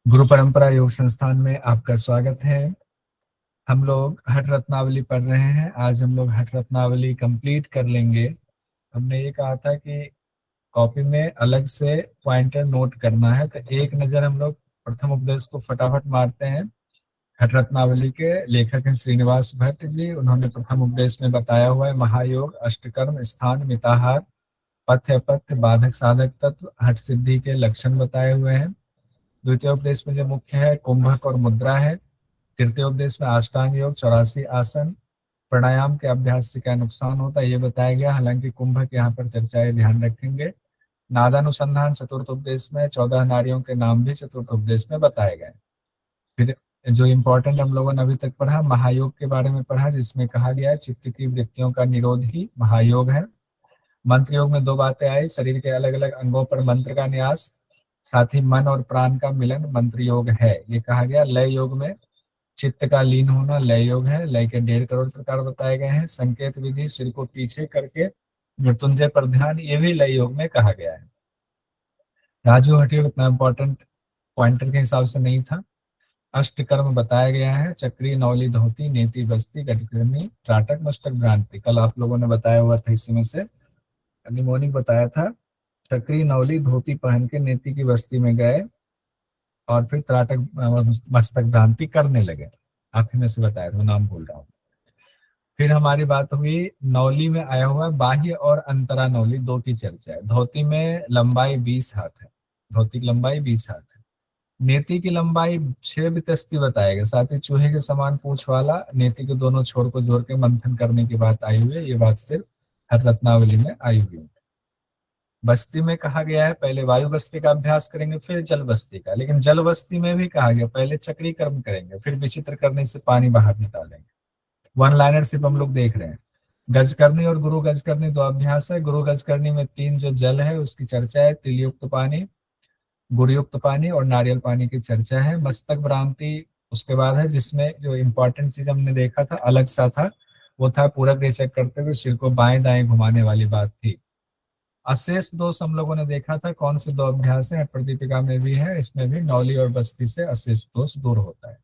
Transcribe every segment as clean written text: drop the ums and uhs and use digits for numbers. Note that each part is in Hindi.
गुरु परंपरा योग संस्थान में आपका स्वागत है। हम लोग हठ रत्नावली पढ़ रहे हैं। आज हम लोग हठ रत्नावली कंप्लीट कर लेंगे। हमने ये कहा था कि कॉपी में अलग से पॉइंटर नोट करना है, तो एक नज़र हम लोग प्रथम उपदेश को फटाफट मारते हैं। हठ रत्नावली के लेखक हैं श्रीनिवास भट्ट जी। उन्होंने प्रथम उपदेश में बताया हुआ है महायोग, अष्टकर्म, स्थान, मिताहार, पथ्य अपथ्य, बाधक साधक तत्व, हठ सिद्धि के लक्षण बताए हुए हैं। द्वितीय उपदेश में जो मुख्य है कुंभक और मुद्रा है। तृतीय उपदेश में अष्टांग योग, 84 आसन, प्राणायाम के अभ्यास से क्या नुकसान होता है ये बताया गया। हालांकि कुंभक यहाँ पर चर्चाएं ध्यान रखेंगे। नादानुसंधान चतुर्थ उपदेश में 14 नारियों के नाम भी चतुर्थ उपदेश में बताए गए। फिर जो इम्पोर्टेंट हम लोगों ने अभी तक पढ़ा, महायोग के बारे में पढ़ा, जिसमें कहा गया है चित्त की वृत्तियों का निरोध ही महायोग है। मंत्र योग में दो बातें आई, शरीर के अलग अलग अंगों पर मंत्र का न्यास, साथ ही मन और प्राण का मिलन मंत्र योग है, ये कहा गया। लय योग में चित्त का लीन होना लय योग है। लय के 1.5 करोड़ प्रकार बताए गए हैं। संकेत विधि, सिर को पीछे करके मृत्युंजय पर ध्यान, ये भी लय योग में कहा गया है। राजू हटियो इतना इंपॉर्टेंट पॉइंटर के हिसाब से नहीं था। अष्टकर्म बताया गया है, चक्री, नौली, धोती, नेति, बस्ती, गजकर्णी, त्राटक, मस्तक, भ्रांति। कल आप लोगों ने बताया हुआ था, इसी में से निमोनिक बताया था। चक्री, नौली, धोती पहन के नेति की बस्ती में गए और फिर त्राटक मस्तक भ्रांति करने लगे। आप ही में से बताया था, नाम भूल रहा हूँ। फिर हमारी बात हुई नौली में आया हुआ बाह्य और अंतरा नौली, दो की चर्चा है। धोती में लंबाई 20 हाथ है। धोती की लंबाई 20 हाथ है। नेति की लंबाई 6 बितस्ती बताएगा। साथ ही चूहे के समान पूंछ वाला, नेति के दोनों छोर को जोड़ के मंथन करने की बात आई हुई है। ये बात सिर्फ हर रत्नावली में आई हुई है। बस्ती में कहा गया है पहले वायु बस्ती का अभ्यास करेंगे फिर जल बस्ती का, लेकिन जल बस्ती में भी कहा गया पहले चक्री कर्म करेंगे फिर विचित्र करने से पानी बाहर निकालेंगे। वन लाइनर सिर्फ हम लोग देख रहे हैं। गजकर्णी और गुरु गजकर्णी दो अभ्यास है। गुरु गजकर्णी में 3 जो जल है उसकी चर्चा है, तिलयुक्त पानी, गुरुयुक्त पानी और नारियल पानी की चर्चा है। मस्तक भ्रांति उसके बाद है, जिसमें जो इंपॉर्टेंट चीज हमने देखा था अलग सा था, वो था पूरक रेचक करते हुए सिर को बाएं दाएं घुमाने वाली बात थी। अशेष दोष हम लोगों ने देखा था, कौन से दो अभ्यास है, प्रदीपिका में भी है, इसमें भी नौली और बस्ती से अशेष दोष दूर होता है।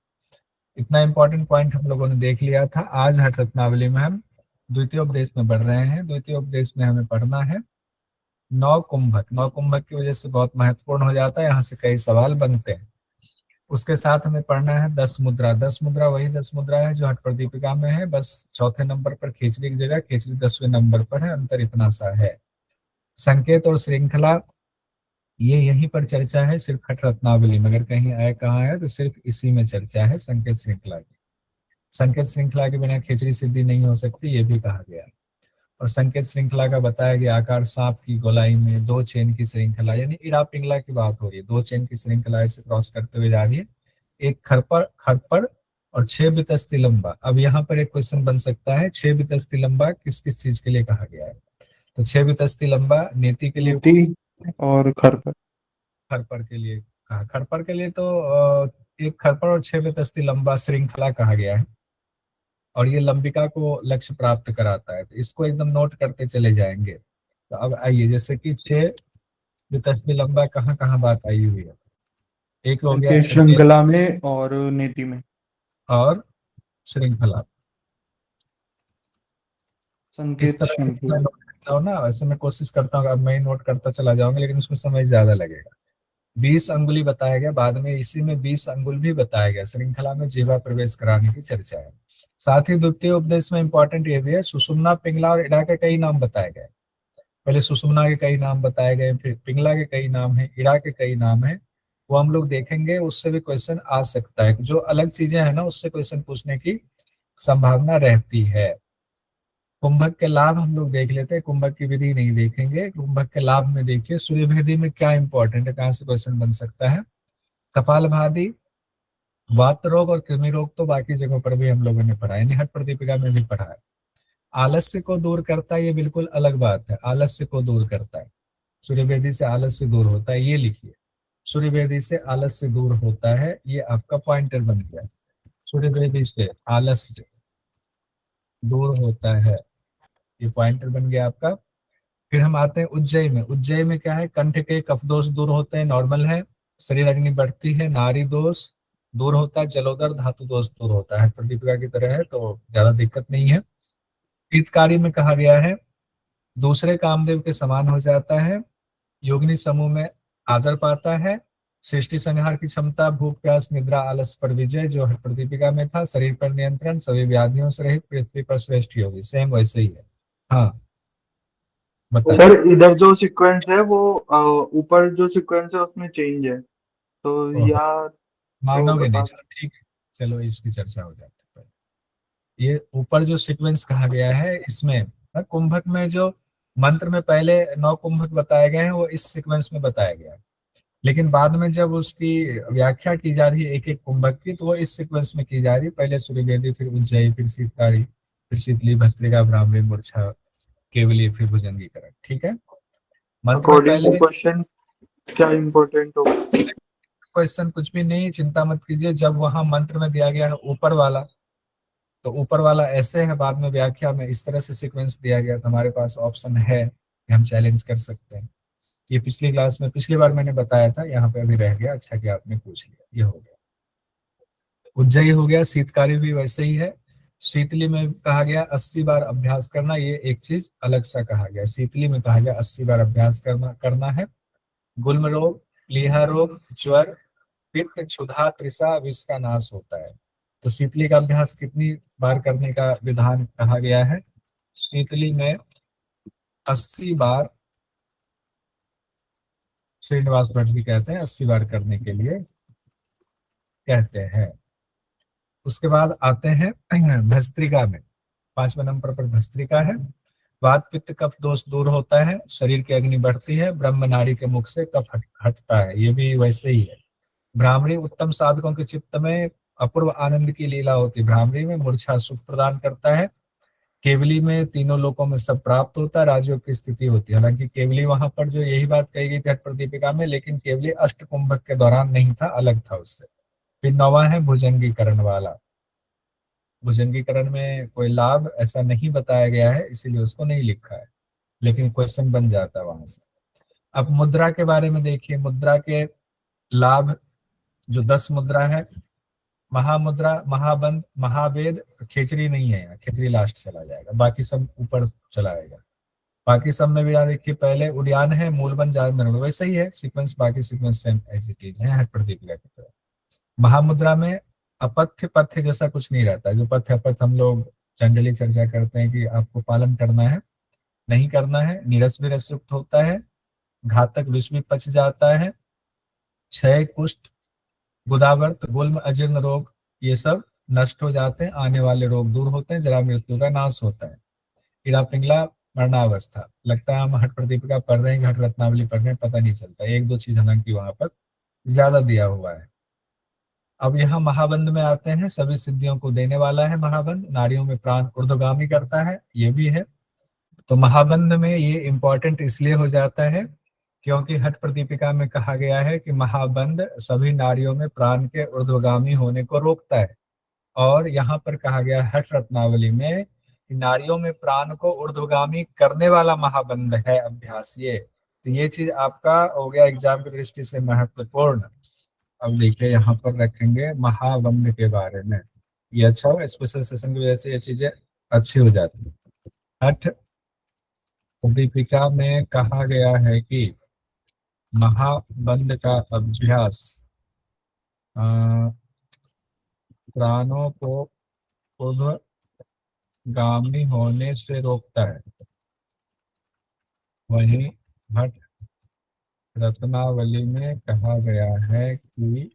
इतना इंपॉर्टेंट पॉइंट हम लोगों ने देख लिया था। आज हठ रत्नावली में हम द्वितीय उपदेश में बढ़ रहे हैं। द्वितीय उपदेश में हमें पढ़ना है नौ कुंभक। नौ कुंभक की वजह से बहुत महत्वपूर्ण हो जाता है, यहाँ से कई सवाल बनते हैं। उसके साथ हमें पढ़ना है 10 मुद्रा। 10 मुद्रा वही 10 मुद्रा है जो हठ प्रदीपिका में है, बस चौथे नंबर पर खिचड़ी की जगह खिचड़ी 10वें नंबर पर है, अंतर इतना सा है। संकेत और श्रृंखला ये यहीं पर चर्चा है, सिर्फ खट रत्नावली में अगर कहीं आए कहाँ है तो सिर्फ इसी में चर्चा है संकेत श्रृंखला की। संकेत श्रृंखला के बिना खिचड़ी सिद्धि नहीं हो सकती, ये भी कहा गया। और संकेत श्रृंखला का बताया गया आकार सांप की गोलाई में 2 चेन की श्रृंखला, यानी इड़ा पिंगला की बात हो रही है। 2 चेन की श्रृंखला ऐसे क्रॉस करते हुए जा रही है, एक खरपर खरपर और 6 बितस्ती लंबा। अब यहाँ पर एक क्वेश्चन बन सकता है, 6 बितस्ती लंबा किस किस चीज के लिए कहा गया है? तो 6 बितस्ती लंबा नेति के लिए, नीति और खरपत। खरपर के लिए कहा। खरपर के लिए तो एक खरपर और 6 बितस्ती लंबा श्रृंखला कहा गया है, और ये लंबिका को लक्ष्य प्राप्त कराता है। तो इसको एकदम नोट करते चले जाएंगे। तो अब आइए, जैसे कि 6 बितस्ती लंबा कहाँ कहाँ बात आई हुई है। एक हो गया संकेत श्रृंखला में और नीति में। और श्रृंखला। इस संकेत तरह से मैं श्रृंखला। नोट करता हूँ ना, वैसे मैं कोशिश करता हूँ, अब मैं नोट करता चला जाऊंगा लेकिन उसमें समय ज्यादा लगेगा। 20 अंगुली बताया गया, बाद में इसी में 20 अंगुल भी बताया गया। श्रृंखला में जीवा प्रवेश कराने की चर्चा है। साथ ही द्वितीय उपदेश में इंपॉर्टेंट ये भी है, सुषुम्ना, पिंगला और इड़ा के कई नाम बताए गए। पहले सुषुम्ना के कई नाम बताए गए, फिर पिंगला के कई नाम है, इड़ा के कई नाम है, वो हम लोग देखेंगे। उससे भी क्वेश्चन आ सकता है, जो अलग चीजें हैं ना उससे क्वेश्चन पूछने की संभावना रहती है। कुंभक के लाभ हम लोग देख लेते हैं, कुंभक की विधि नहीं देखेंगे। कुंभक के लाभ में देखिए सूर्यभेदी में क्या इंपॉर्टेंट है, कहाँ से क्वेश्चन बन सकता है। कपालभाति, वात रोग और कृमि रोग तो बाकी जगहों पर भी हम लोगों ने पढ़ा है, हठ प्रदीपिका में भी पढ़ा है। आलस्य को दूर करता है, ये बिल्कुल अलग बात है, आलस्य को दूर करता है। सूर्यवेदी से आलस्य दूर होता है, ये लिखिए। सूर्यवेदी से आलस्य दूर होता है, ये आपका पॉइंटर बन गया। सूर्यवेदी से आलस्य दूर होता है, ये पॉइंटर बन गया आपका। फिर हम आते हैं उज्जय में। उज्जय में क्या है, कंठ के कफ दोष दूर होते हैं, नॉर्मल है। शरीर अग्नि बढ़ती है, नारी दोष दूर होता है, जलोदर धातु दोष दूर होता है, प्रदीपिका की तरह है तो ज्यादा दिक्कत नहीं है। हितकारी में कहा गया है दूसरे कामदेव के समान हो जाता है, योगिनी समूह में आदर पाता है, सृष्टि संहार की क्षमता, भूख प्यास निद्रा आलस पर विजय जो है प्रदीपिका में था, शरीर पर नियंत्रण, सभी व्याधियों से रहित, पृथ्वी पर श्रेष्ठ योगी, सेम वैसे ही है। हाँ बताइए। सर इधर जो सीक्वेंस है वो ऊपर जो सीक्वेंस है उसमें चेंज है, तो ओहो, या तो मानोगे नहीं, बता चलो ठीक है, चलो इसकी चर्चा हो जाती है। ये ऊपर जो सीक्वेंस कहा गया है इसमें कुंभक में जो मंत्र में पहले 9 कुंभक बताए गए हैं वो इस सीक्वेंस में बताया गया है, लेकिन बाद में जब उसकी व्याख्या की जा रही है एक एक कुंभक की तो वो इस सीक्वेंस में की जा रही है, पहले सूर्यवेदी, फिर उज्जयी, फिर शीतकारी, फिर शीतली, भस्त्रिका, ब्राह्मणी, मूर्छा, केवली, फिर भुजंगीकरण। ठीक है, मंत्र में अकॉर्डिंग टू पहले क्वेश्चन क्या इम्पोर्टेंट होगा? क्वेश्चन कुछ भी नहीं, चिंता मत कीजिए, जब वहां मंत्र में दिया गया है ऊपर वाला तो ऊपर वाला ऐसे है, बाद में व्याख्या में इस तरह से सीक्वेंस दिया गया तो हमारे पास ऑप्शन है कि हम चैलेंज कर सकते हैं। ये पिछली क्लास में पिछली बार मैंने बताया था, यहाँ पे अभी रह गया, अच्छा कि आपने पूछ लिया, ये हो गया। उज्जयी हो गया, शीतकारी भी वैसे ही है। शीतली में कहा गया 80 बार अभ्यास करना, ये एक चीज अलग सा कहा गया, शीतली में कहा गया 80 बार अभ्यास करना करना है। गुल्म रोग, प्लीहा रोग, ज्वर, पित्त, क्षुधा, तृषा, विष का नाश होता है। तो शीतली का अभ्यास कितनी बार करने का विधान कहा गया है? शीतली में 80 बार, श्रीनिवास भट्ट भी कहते हैं 80 बार करने के लिए कहते हैं। उसके बाद आते हैं भस्त्रिका में, 5वें नंबर पर भस्त्रिका है। वात पित्त कफ दोष दूर होता है, शरीर की अग्नि बढ़ती है, ब्रह्म नाड़ी के मुख से कफ हटता है, ये भी वैसे ही है। ब्राह्मणी उत्तम साधकों के चित्त में अपूर्व आनंद की लीला होती, ब्राह्मणी में मूर्छा सुख प्रदान करता है। केवली में तीनों लोकों में सब प्राप्त होता है, राजयोग की स्थिति होती है। हालांकि केवली वहां पर जो यही बात कही गई थी हठ प्रदीपिका में, लेकिन केवली अष्ट कुंभक के दौरान नहीं था, अलग था उससे। फिर 9वां है भुजंगीकरण वाला। भुजंगीकरण में कोई लाभ ऐसा नहीं बताया गया है, इसीलिए उसको नहीं लिखा है, लेकिन क्वेश्चन बन जाता है वहां से। अब मुद्रा के बारे में देखिए, मुद्रा के लाभ जो 10 मुद्रा है, महामुद्रा, महाबंद, महावेद, खिचड़ी नहीं है यहाँ, खिचड़ी लास्ट चला जाएगा, बाकी सब ऊपर चला आएगा। बाकी सब में भी यार देखिए, पहले उड़ियान है, मूलबंद, जागरण, वैसे ही है सीक्वेंस, बाकी sequence same as it is है हठ प्रदीपिका की तरह। महामुद्रा में अपथ्य पथ्य जैसा कुछ नहीं रहता, जो पथ्य अपथ्य हम लोग जनरली चर्चा करते हैं कि आपको पालन करना है, नहीं करना है। नीरस भी रसयुक्त होता है, घातक विष भी पच जाता है, क्षय, कुष्ठ, गुदावर्त, गुल्म, अजीर्ण रोग ये सब नष्ट हो जाते हैं, आने वाले रोग दूर होते हैं, जरा मृत्यु का नाश होता है। कीड़ा पिंगला, मरणावस्था, लगता है हम हठ प्रदीपिका पढ़ रहे हैं, घट रत्नावली पढ़ रहे हैं, पता नहीं चलता, एक दो चीज हालांकि वहां पर ज्यादा दिया हुआ है। अब यहाँ महाबंध में आते हैं, सभी सिद्धियों को देने वाला है महाबंध, नारियों में प्राण ऊर्ध्वगामी करता है, ये भी है। तो महाबंध में ये इंपॉर्टेंट इसलिए हो जाता है क्योंकि हठ प्रदीपिका में कहा गया है कि महाबंध सभी नारियों में प्राण के ऊर्ध्वगामी होने को रोकता है, और यहाँ पर कहा गया हठ रत्नावली में कि नारियों में प्राण को ऊर्ध्वगामी करने वाला महाबंध है अभ्यास। ये तो ये चीज आपका हो गया एग्जाम की दृष्टि से महत्वपूर्ण। अब देखिए यहाँ पर रखेंगे महाबंध के बारे में, ये अच्छा हो, स्पेशल सेशन की वजह से ये चीजें अच्छी हो जाती है। हठ दीपिका में कहा गया है कि महाबंध का अभ्यास प्राणों को ऊर्ध्वगामी होने से रोकता है। वहीं भट्ट रत्नावली में कहा गया है कि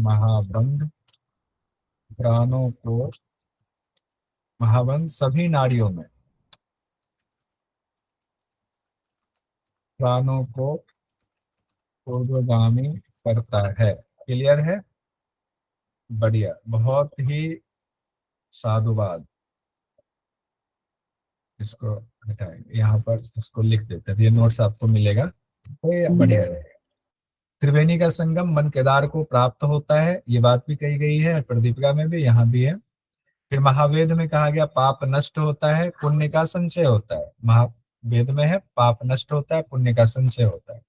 महाबंध प्राणों को, महाबंध सभी नाड़ियों में प्राणों को ऊर्ध्वगामी करता है। क्लियर है? बढ़िया, बहुत ही साधुवाद। इसको हटाएंगे, यहाँ पर इसको लिख देते हैं, ये नोट्स आपको मिलेगा, तो ये बढ़िया रहेगा। त्रिवेणी का संगम मन केदार को प्राप्त होता है, ये बात भी कही गई है प्रदीपिका में भी, यहाँ भी है। फिर महावेद में कहा गया पाप नष्ट होता है, पुण्य का संचय होता है। महावेद में है पाप नष्ट होता है, पुण्य का संचय होता है।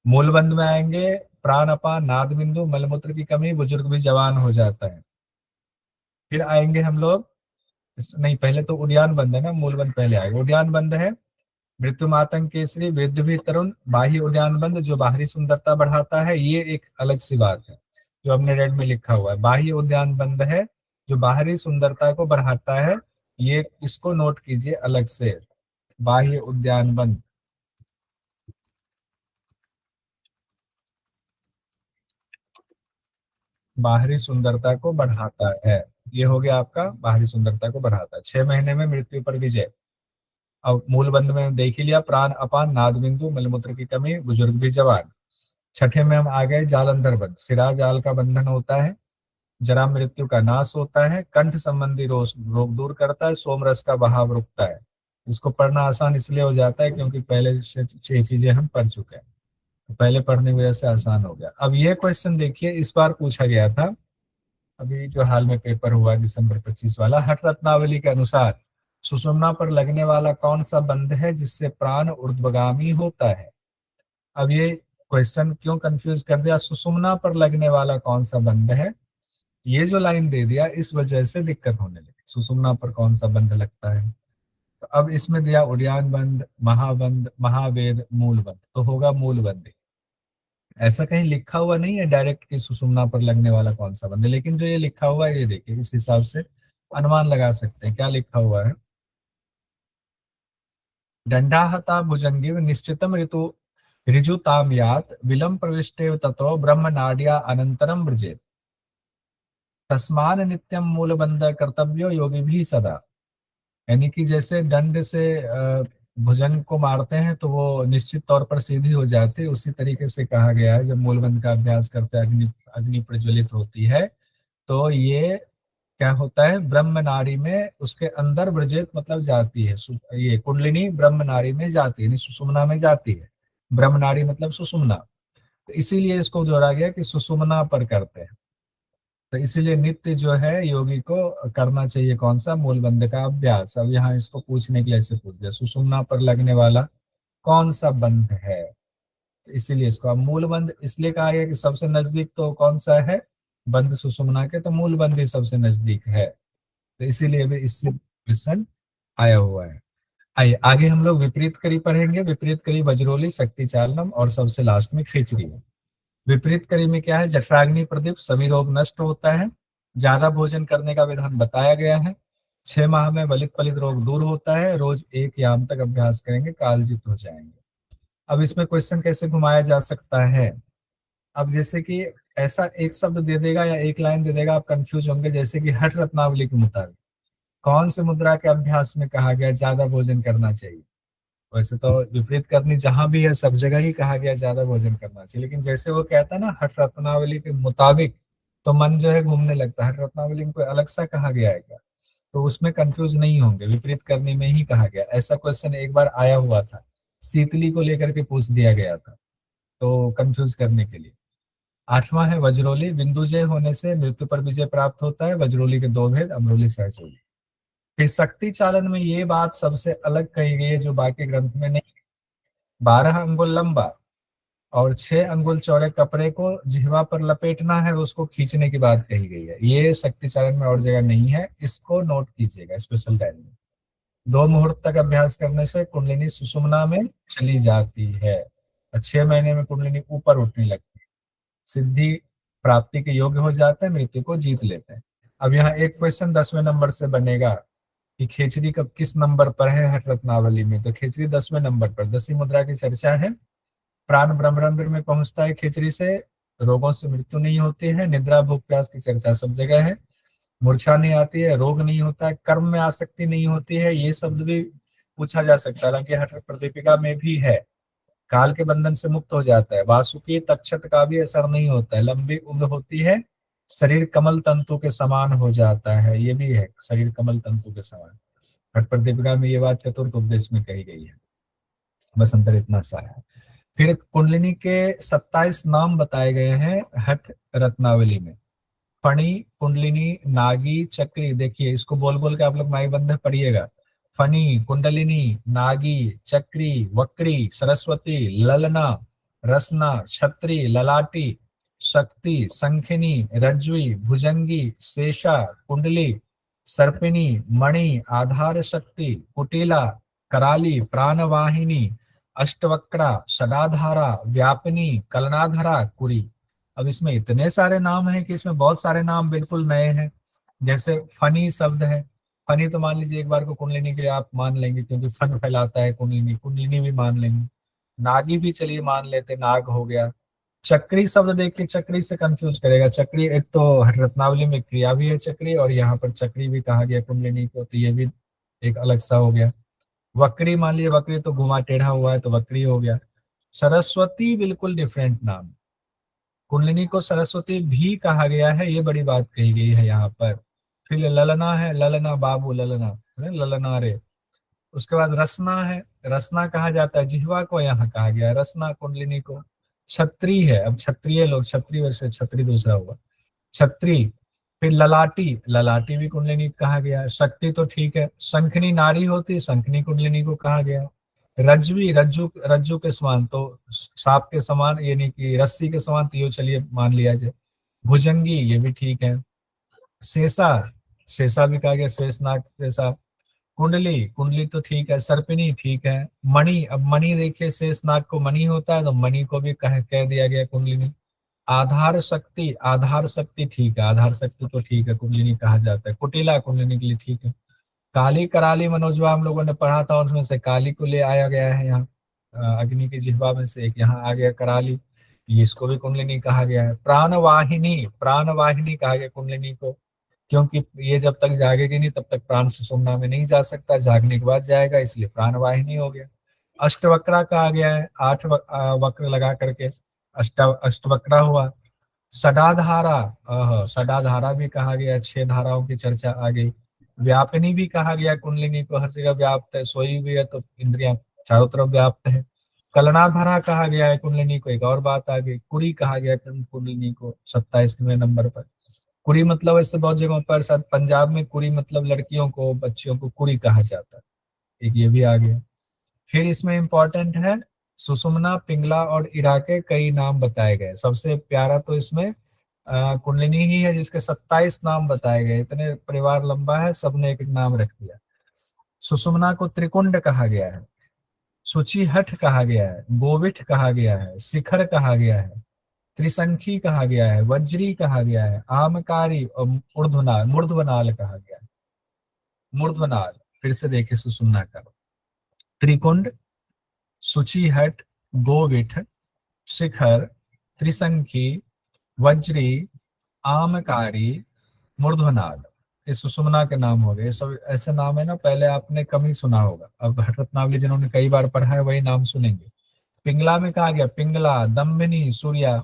मूलबंध में आएंगे प्राण अपान नाद बिंदु मलमूत्र की कमी बुजुर्ग भी जवान हो जाता है। फिर आएंगे हम लोग, नहीं पहले तो उद्यान बंद है ना, मूलबंद पहले आएगा। उद्यान बंद है मृत्यु मातंग केसरी वृद्ध भी तरुण बाह्य उद्यान बंद जो बाहरी सुंदरता बढ़ाता है, ये एक अलग सी बात है जो हमने रेड में लिखा हुआ है। बाह्य उद्यान बंद है जो बाहरी सुंदरता को बढ़ाता है, ये इसको नोट कीजिए अलग से। बाह्य उद्यान बंद बाहरी सुंदरता को बढ़ाता है, ये हो गया आपका बाहरी सुंदरता को बढ़ाता है। 6 महीने में मृत्यु पर विजय। अब मूल बंद में देख ही लिया, प्राण अपान नाद बिंदु मलमूत्र की कमी बुजुर्ग भी जवान। छठे में हम आ गए जालंधर बंद। सिरा जाल का बंधन होता है, जरा मृत्यु का नाश होता है, कंठ संबंधी रोग दूर करता है, सोमरस का बहाव रुकता है। इसको पढ़ना आसान इसलिए हो जाता है क्योंकि पहले से 6 चीजें हम पढ़ चुके हैं, तो पहले पढ़ने की वजह से आसान हो गया। अब ये क्वेश्चन देखिए, इस बार पूछा गया था अभी जो हाल में पेपर हुआ दिसंबर 25 वाला। हठ रत्नावली के अनुसार सुषुम्ना पर लगने वाला कौन सा बंध है जिससे प्राण ऊर्ध्वगामी होता है। अब ये क्वेश्चन क्यों कंफ्यूज कर दिया, सुषुम्ना पर लगने वाला कौन सा बंध है, ये जो लाइन दे दिया इस वजह से दिक्कत होने लगी। सुषुम्ना पर कौन सा बंध लगता है, तो अब इसमें दिया उद्यान बंध, महाबंध, महावेद, मूल बंध, तो होगा मूल बंध। ऐसा कहीं लिखा हुआ नहीं है डायरेक्ट कि सुषुम्ना पर लगने वाला कौन सा बंध है, लेकिन जो ये लिखा हुआ है ये देखिए, इस हिसाब से अनुमान लगा सकते हैं। क्या लिखा हुआ है, दंडाहता भुजंगी निश्चितम ऋतु ऋजुताम यात विलम प्रविष्टे ततो ब्रह्म नाड्या अनंतरम ब्रजेत तस्मान नित्यम मूल बंध कर्तव्यो योगी भी सदा। यानी कि जैसे दंड से भुजंग को मारते हैं तो वो निश्चित तौर पर सीधी हो जाती है, उसी तरीके से कहा गया है जब मूलबंध का अभ्यास करते हैं अग्नि अग्नि प्रज्वलित होती है तो ये क्या होता है, ब्रह्म नाड़ी में उसके अंदर ब्रजेत मतलब जाती है, ये कुंडलिनी ब्रह्म नाड़ी में जाती है, सुषुम्ना में जाती है। ब्रह्म नाड़ी मतलब सुषुम्ना, तो इसीलिए इसको जोड़ा गया कि सुषुम्ना पर करते हैं। तो इसीलिए नित्य जो है योगी को करना चाहिए कौन सा, मूलबंध का अभ्यास। अब यहाँ इसको पूछने के लिए ऐसे पूछ दिया, सुषुम्ना पर लगने वाला कौन सा बंध है, तो इसीलिए इसको अब मूल बंध इसलिए कहा गया कि सबसे नजदीक तो कौन सा है बंध सुषुम्ना के, तो मूल बंध ही सबसे नजदीक है, तो इसीलिए भी इससे क्वेश्चन आया हुआ है। आइए आगे हम लोग विपरीत करी पढ़ेंगे। विपरीत करी वज्रोली शक्ति चालनम और सबसे लास्ट में खिचड़ी है। विपरीत करी में क्या है, जठराग्नि प्रदीप सभी रोग नष्ट होता है, ज्यादा भोजन करने का विधान बताया गया है, 6 माह में वलित पलित रोग दूर होता है, रोज 1 याम तक अभ्यास करेंगे कालजित हो जाएंगे। अब इसमें क्वेश्चन कैसे घुमाया जा सकता है, अब जैसे कि ऐसा एक शब्द दे देगा या एक लाइन दे देगा, आप कंफ्यूज होंगे। जैसे कि हठ रत्नावली के मुताबिक कौन से मुद्रा के अभ्यास में कहा गया ज्यादा भोजन करना चाहिए। वैसे तो विपरीत करनी जहां भी है सब जगह ही कहा गया ज्यादा भोजन करना चाहिए, लेकिन जैसे वो कहता है ना हठ रत्नावली के मुताबिक, तो मन जो है घूमने लगता है, हठ रत्नावली में कोई अलग सा कहा गया है क्या, तो उसमें कंफ्यूज नहीं होंगे, विपरीत करने में ही कहा गया। ऐसा क्वेश्चन एक बार आया हुआ था, शीतली को लेकर के पूछ दिया गया था, तो कंफ्यूज करने के लिए। 8वां है वज्रोली, बिंदुजय होने से मृत्यु पर विजय प्राप्त होता है, वज्रोली के 2 भेद अमरोली सहचोली। फिर शक्ति चालन में ये बात सबसे अलग कही गई है जो बाकी ग्रंथ में नहीं। 12 अंगुल लंबा और 6 अंगुल चौड़े कपड़े को जिह्वा पर लपेटना है, उसको खींचने की बात कही गई है, ये शक्ति चालन में और जगह नहीं है, इसको नोट कीजिएगा स्पेशल डायरी में। 2 मुहूर्त तक अभ्यास करने से कुंडलिनी सुषुम्ना में चली जाती है, 6 महीने में कुंडलिनी ऊपर उठने लगती है, सिद्धि प्राप्ति के योग्य हो जाते हैं, मृत्यु को जीत लेते हैं। अब यहाँ एक क्वेश्चन 10वें नंबर से बनेगा कि खेचरी कब किस नंबर पर है हठ रत्नावली में, तो खेचरी 10वें नंबर पर। 10वीं मुद्रा की चर्चा है, प्राण ब्रह्मरंध्र में पहुंचता है खेचरी से, रोगों से मृत्यु नहीं होती है, निद्रा भूख प्यास की चर्चा सब जगह है, मूर्छा नहीं आती है, रोग नहीं होता है, कर्म में आसक्ति नहीं होती है, ये शब्द भी पूछा जा सकता है, हालांकि हठ प्रदीपिका में भी है, काल के बंधन से मुक्त हो जाता है, वासुकी तक्षत का भी असर नहीं होता है, लंबी उम्र होती है, शरीर कमल तंतु के समान हो जाता है, ये भी है शरीर कमल तंतु के समान। हठ प्रदीपिका में ये बात चतुर्थ उपदेश में कही गई है, बस अंतर इतना सा है। फिर कुंडलिनी के 27 नाम बताए गए हैं हठ रत्नावली में, फणी, कुंडलिनी, नागी, चक्री। देखिए इसको बोल बोल के आप लोग माई बंधन पढ़िएगा, फणी, कुंडलिनी, नागी, चक्री, वक्री, सरस्वती, ललना, रसना, छत्री, ललाटी, शक्ति, संखिनी, रज्वी, भुजंगी, शेषा, कुंडली, सर्पिणी, मणि, आधार शक्ति, कुटिला, कराली, प्राणवाहिनी, अष्टवक्रा, सदाधारा, व्यापिनी, कलनाधरा, कुरी। अब इसमें इतने सारे नाम हैं कि इसमें बहुत सारे नाम बिल्कुल नए हैं। जैसे फनी शब्द है, फनी तो मान लीजिए एक बार को कुंडलिनी के लिए आप मान लेंगे, क्योंकि फन फैलाता है कुंडलिनी, कुंडलिनी भी मान लेंगे। नागी भी चलिए मान लेते, नाग हो गया। चक्री शब्द देखिए, चक्री से कंफ्यूज करेगा। चक्री एक तो रत्नावली में क्रिया भी है चक्री, और यहाँ पर चक्री भी कहा गया कुंडलिनी को, तो ये भी एक अलग सा हो गया। वक्री मान लीजिए, वक्री तो घुमा टेढ़ा हुआ है तो वक्री हो गया। सरस्वती बिल्कुल डिफरेंट नाम। कुंडलिनी को सरस्वती भी कहा गया है, ये बड़ी बात कही गई है यहाँ पर। फिर ललना है, ललना बाबू, ललना ललना रे। उसके बाद रसना है, रसना कहा जाता है जिह्वा को, यहाँ कहा गया है रसना कुंडलिनी को। छत्री है, अब क्षत्रिय लोग, छत्री वैसे छत्री दूसरा हुआ, छत्री। फिर ललाटी, ललाटी भी कुंडलिनी कहा गया है। शक्ति तो ठीक है। शंखनी नारी होती, शंखनी कुंडलिनी को कहा गया है। रज्वी, रज्जू, रज्जू के समान तो सांप के समान, यानी कि रस्सी के समान, तो ये चलिए मान लिया जाए। भुजंगी, ये भी ठीक है। शेषा, शेषा भी कहा गया, शेषनाग शेषा। कुंडली, कुंडली तो ठीक है। सर्पिणी ठीक है। मणि, अब मणि देखिए, शेषनाग को मणि होता है तो मणि को भी कह दिया गया कुंडलिनी। आधार शक्ति, आधार शक्ति ठीक है, आधार शक्ति तो ठीक है, कुंडलिनी कहा जाता है। कुटिला कुंडलिनी के लिए ठीक है। काली कराली मनोजवा हम लोगों ने पढ़ा था, उसमें से काली को ले आया गया है यहाँ, अग्नि की जिह्वा में से एक यहाँ आ गया कराली, ये इसको भी कुंडलिनी कहा गया है। प्राणवाहिनी, प्राणवाहिनी कहा गया कुंडलिनी को, क्योंकि ये जब तक जागेगी नहीं तब तक प्राण सुषुम्ना में नहीं जा सकता, जागने के बाद जाएगा, इसलिए प्राणवाहिनी हो गया। अष्टवक्रा कहा गया है, आठ वक्र लगा करके अष्टवक्रा हुआ। सदाधारा, सदाधारा भी कहा गया, 6 धाराओं की चर्चा आ गई। व्यापिनी भी कहा गया कुंडलिनी को, हर जगह व्याप्त है, सोई हुई है तो इंद्रियां चारों तरफ व्याप्त है। कलनाधारा कहा गया है कुंडलिनी को, एक और बात आ गई। कुड़ी कहा गया कुंडलिनी को 27वें नंबर पर। कुड़ी मतलब ऐसे बहुत जगहों पर, शायद पंजाब में कुड़ी मतलब लड़कियों को, बच्चियों को कुड़ी कहा जाता है, एक ये भी आ गया। फिर इसमें इंपॉर्टेंट है, सुषुम्ना, पिंगला और इरा के कई नाम बताए गए। सबसे प्यारा तो इसमें कुंडलिनी ही है, जिसके 27 नाम बताए गए। इतने परिवार लंबा है, सबने एक एक नाम रख दिया। सुषुम्ना को त्रिकुंड कहा गया है, सूचीहठ कहा गया है, गोविठ कहा गया है, शिखर कहा गया है, त्रिशंखी कहा गया है, वज्री कहा गया है, आमकारी और मूर्धनाल, मूर्धवनाल कहा गया है। मूर्धवनाल फिर से देखिए, सुषुम्ना का त्रिकुंड, सूचीहट, गोविठ, शिखर, त्रिशंखी, वज्री, आमकारी, मूर्धनाल, ये सुषुम्ना के नाम हो गए। ये सब ऐसे नाम है ना, पहले आपने कम ही सुना होगा, अब हठरत्नावली जिन्होंने कई बार पढ़ा है वही नाम सुनेंगे। पिंगला में कहा गया पिंगला, दम्बिनी, सूर्या,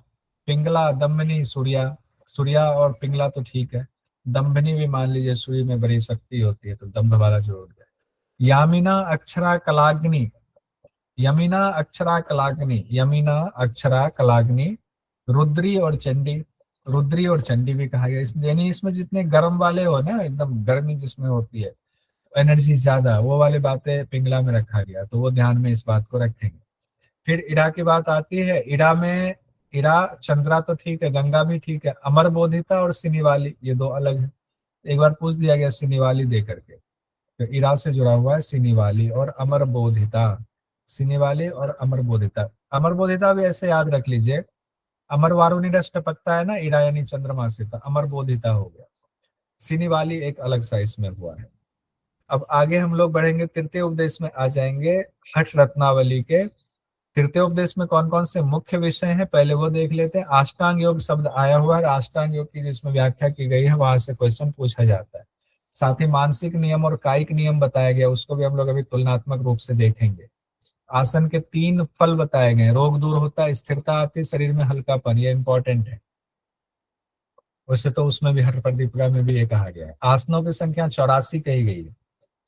पिंगला, दम्बिनी, सूर्या। सूर्या और पिंगला तो ठीक है, दम्बिनी भी मान लीजिए, सूर्य में बड़ी शक्ति होती है तो दम्भ वाला जोड़ गया। यामिना, अक्षरा, कलाग्नि, यमिना, अक्षरा, कलाग्नि, यमिना, अक्षरा, कलाग्नि। रुद्री और चंडी, रुद्री और चंडी भी कहा गया। यानी इसमें जितने गर्म वाले हो ना, एकदम गर्मी जिसमें होती है, एनर्जी ज्यादा, वो वाली बातें पिंगला में रखा गया, तो वो ध्यान में इस बात को रखेंगे। फिर इरा की बात आती है, इरा में इरा, चंद्रा तो ठीक है, गंगा भी ठीक है। अमर बोधिता और सिनीवाली, ये दो अलग है। एक बार पूछ दिया गया सिनीवाली दे करके, तो इरा से जुड़ा हुआ है सिनीवाली और अमर बोधिता। सिनीवाली और अमर बोधिता, अमर बोधिता भी ऐसे याद रख लीजिए, अमर वारुणी डस्ट पकता है ना, इरा यानी चंद्रमा से, तो अमर बोधिता हो गया। सिनीवाली एक अलग सा इसमें हुआ है। अब आगे हम लोग बढ़ेंगे, तृतीय उपदेश में आ जाएंगे। हठ रत्नावली के तृतीय उपदेश में कौन कौन से मुख्य विषय हैं, पहले वो देख लेते हैं। अष्टांग योग शब्द आया हुआ है, अष्टांग योग की जिसमें व्याख्या की गई है, वहां से क्वेश्चन पूछा जाता है। साथ ही मानसिक नियम और कायिक नियम बताया गया, उसको भी हम लोग अभी तुलनात्मक रूप से देखेंगे। आसन के 3 फल बताए गए, रोग दूर होता है, स्थिरता आती है, शरीर में हल्कापन, ये इंपॉर्टेंट है। वैसे तो उसमें भी हठ प्रदीपिका में भी ये कहा गया है। आसनों की संख्या 84 कही गई है,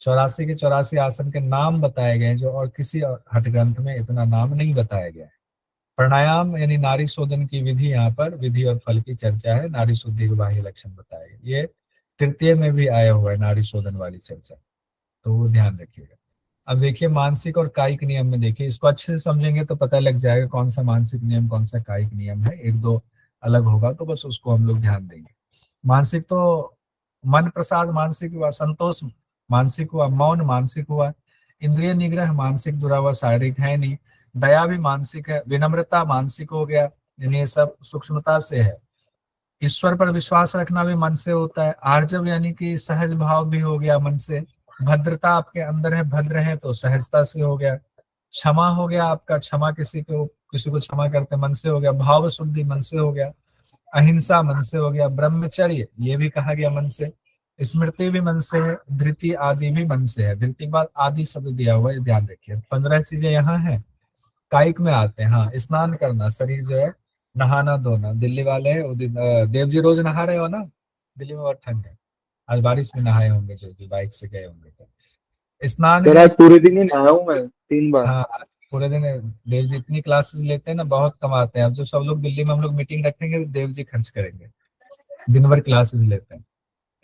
84 के 84 आसन के नाम बताए गए हैं, जो और किसी हठ ग्रंथ में इतना नाम नहीं बताया गया है। प्राणायाम यानी नाड़ी शोधन की विधि, यहाँ पर विधि और फल की चर्चा है। नाड़ी शुद्धि के बाह्य लक्षण बताए गए, ये तृतीय में भी आया हुआ है नाड़ी शोधन वाली चर्चा, तो वो ध्यान रखिएगा। अब देखिए मानसिक और कायिक नियम में देखिए, इसको अच्छे से समझेंगे तो पता लग जाएगा कौन सा मानसिक नियम कौन सा कायिक नियम है। एक दो अलग होगा तो बस उसको हम लोग ध्यान देंगे। मानसिक तो मन प्रसाद मानसिक हुआ, संतोष मानसिक हुआ, मौन मानसिक हुआ, इंद्रिय निग्रह मानसिक दुरावा, शारीरिक है नहीं, दया भी मानसिक है, विनम्रता मानसिक हो गया, यानी ये सब सूक्ष्मता से है। ईश्वर पर विश्वास रखना भी मन से होता है। आर्जव यानी कि सहज भाव भी हो गया मन से। भद्रता आपके अंदर है, भद्र है तो सहजता से हो गया। क्षमा हो गया आपका, क्षमा किसी को क्षमा करते मन से हो गया। भाव शुद्धि मन से हो गया। अहिंसा मन से हो गया। ब्रह्मचर्य ये भी कहा गया मन से। स्मृति भी मन से है। धृति आदि भी मन से है। धृति के बाद आदि शब्द दिया हुआ है, ध्यान रखिए। 15 चीजें यहाँ है। कायिक में आते हैं, हाँ, स्नान करना, शरीर जो है नहाना धोना। दिल्ली वाले हैं देव जी रोज नहा रहे हो ना? दिल्ली में बहुत ठंड है, आज बारिश में नहाए होंगे, जो भी बाइक से गए होंगे तो स्नान सर है। आज पूरे दिन ही नहाया हूँ मैं 3 बार। हाँ, पूरे दिन देव जी इतनी क्लासेस लेते हैं ना, बहुत कमाते हैं। अब जो सब लोग दिल्ली में हम लोग मीटिंग रखेंगे तो देव जी खर्च करेंगे, दिन भर क्लासेस लेते हैं।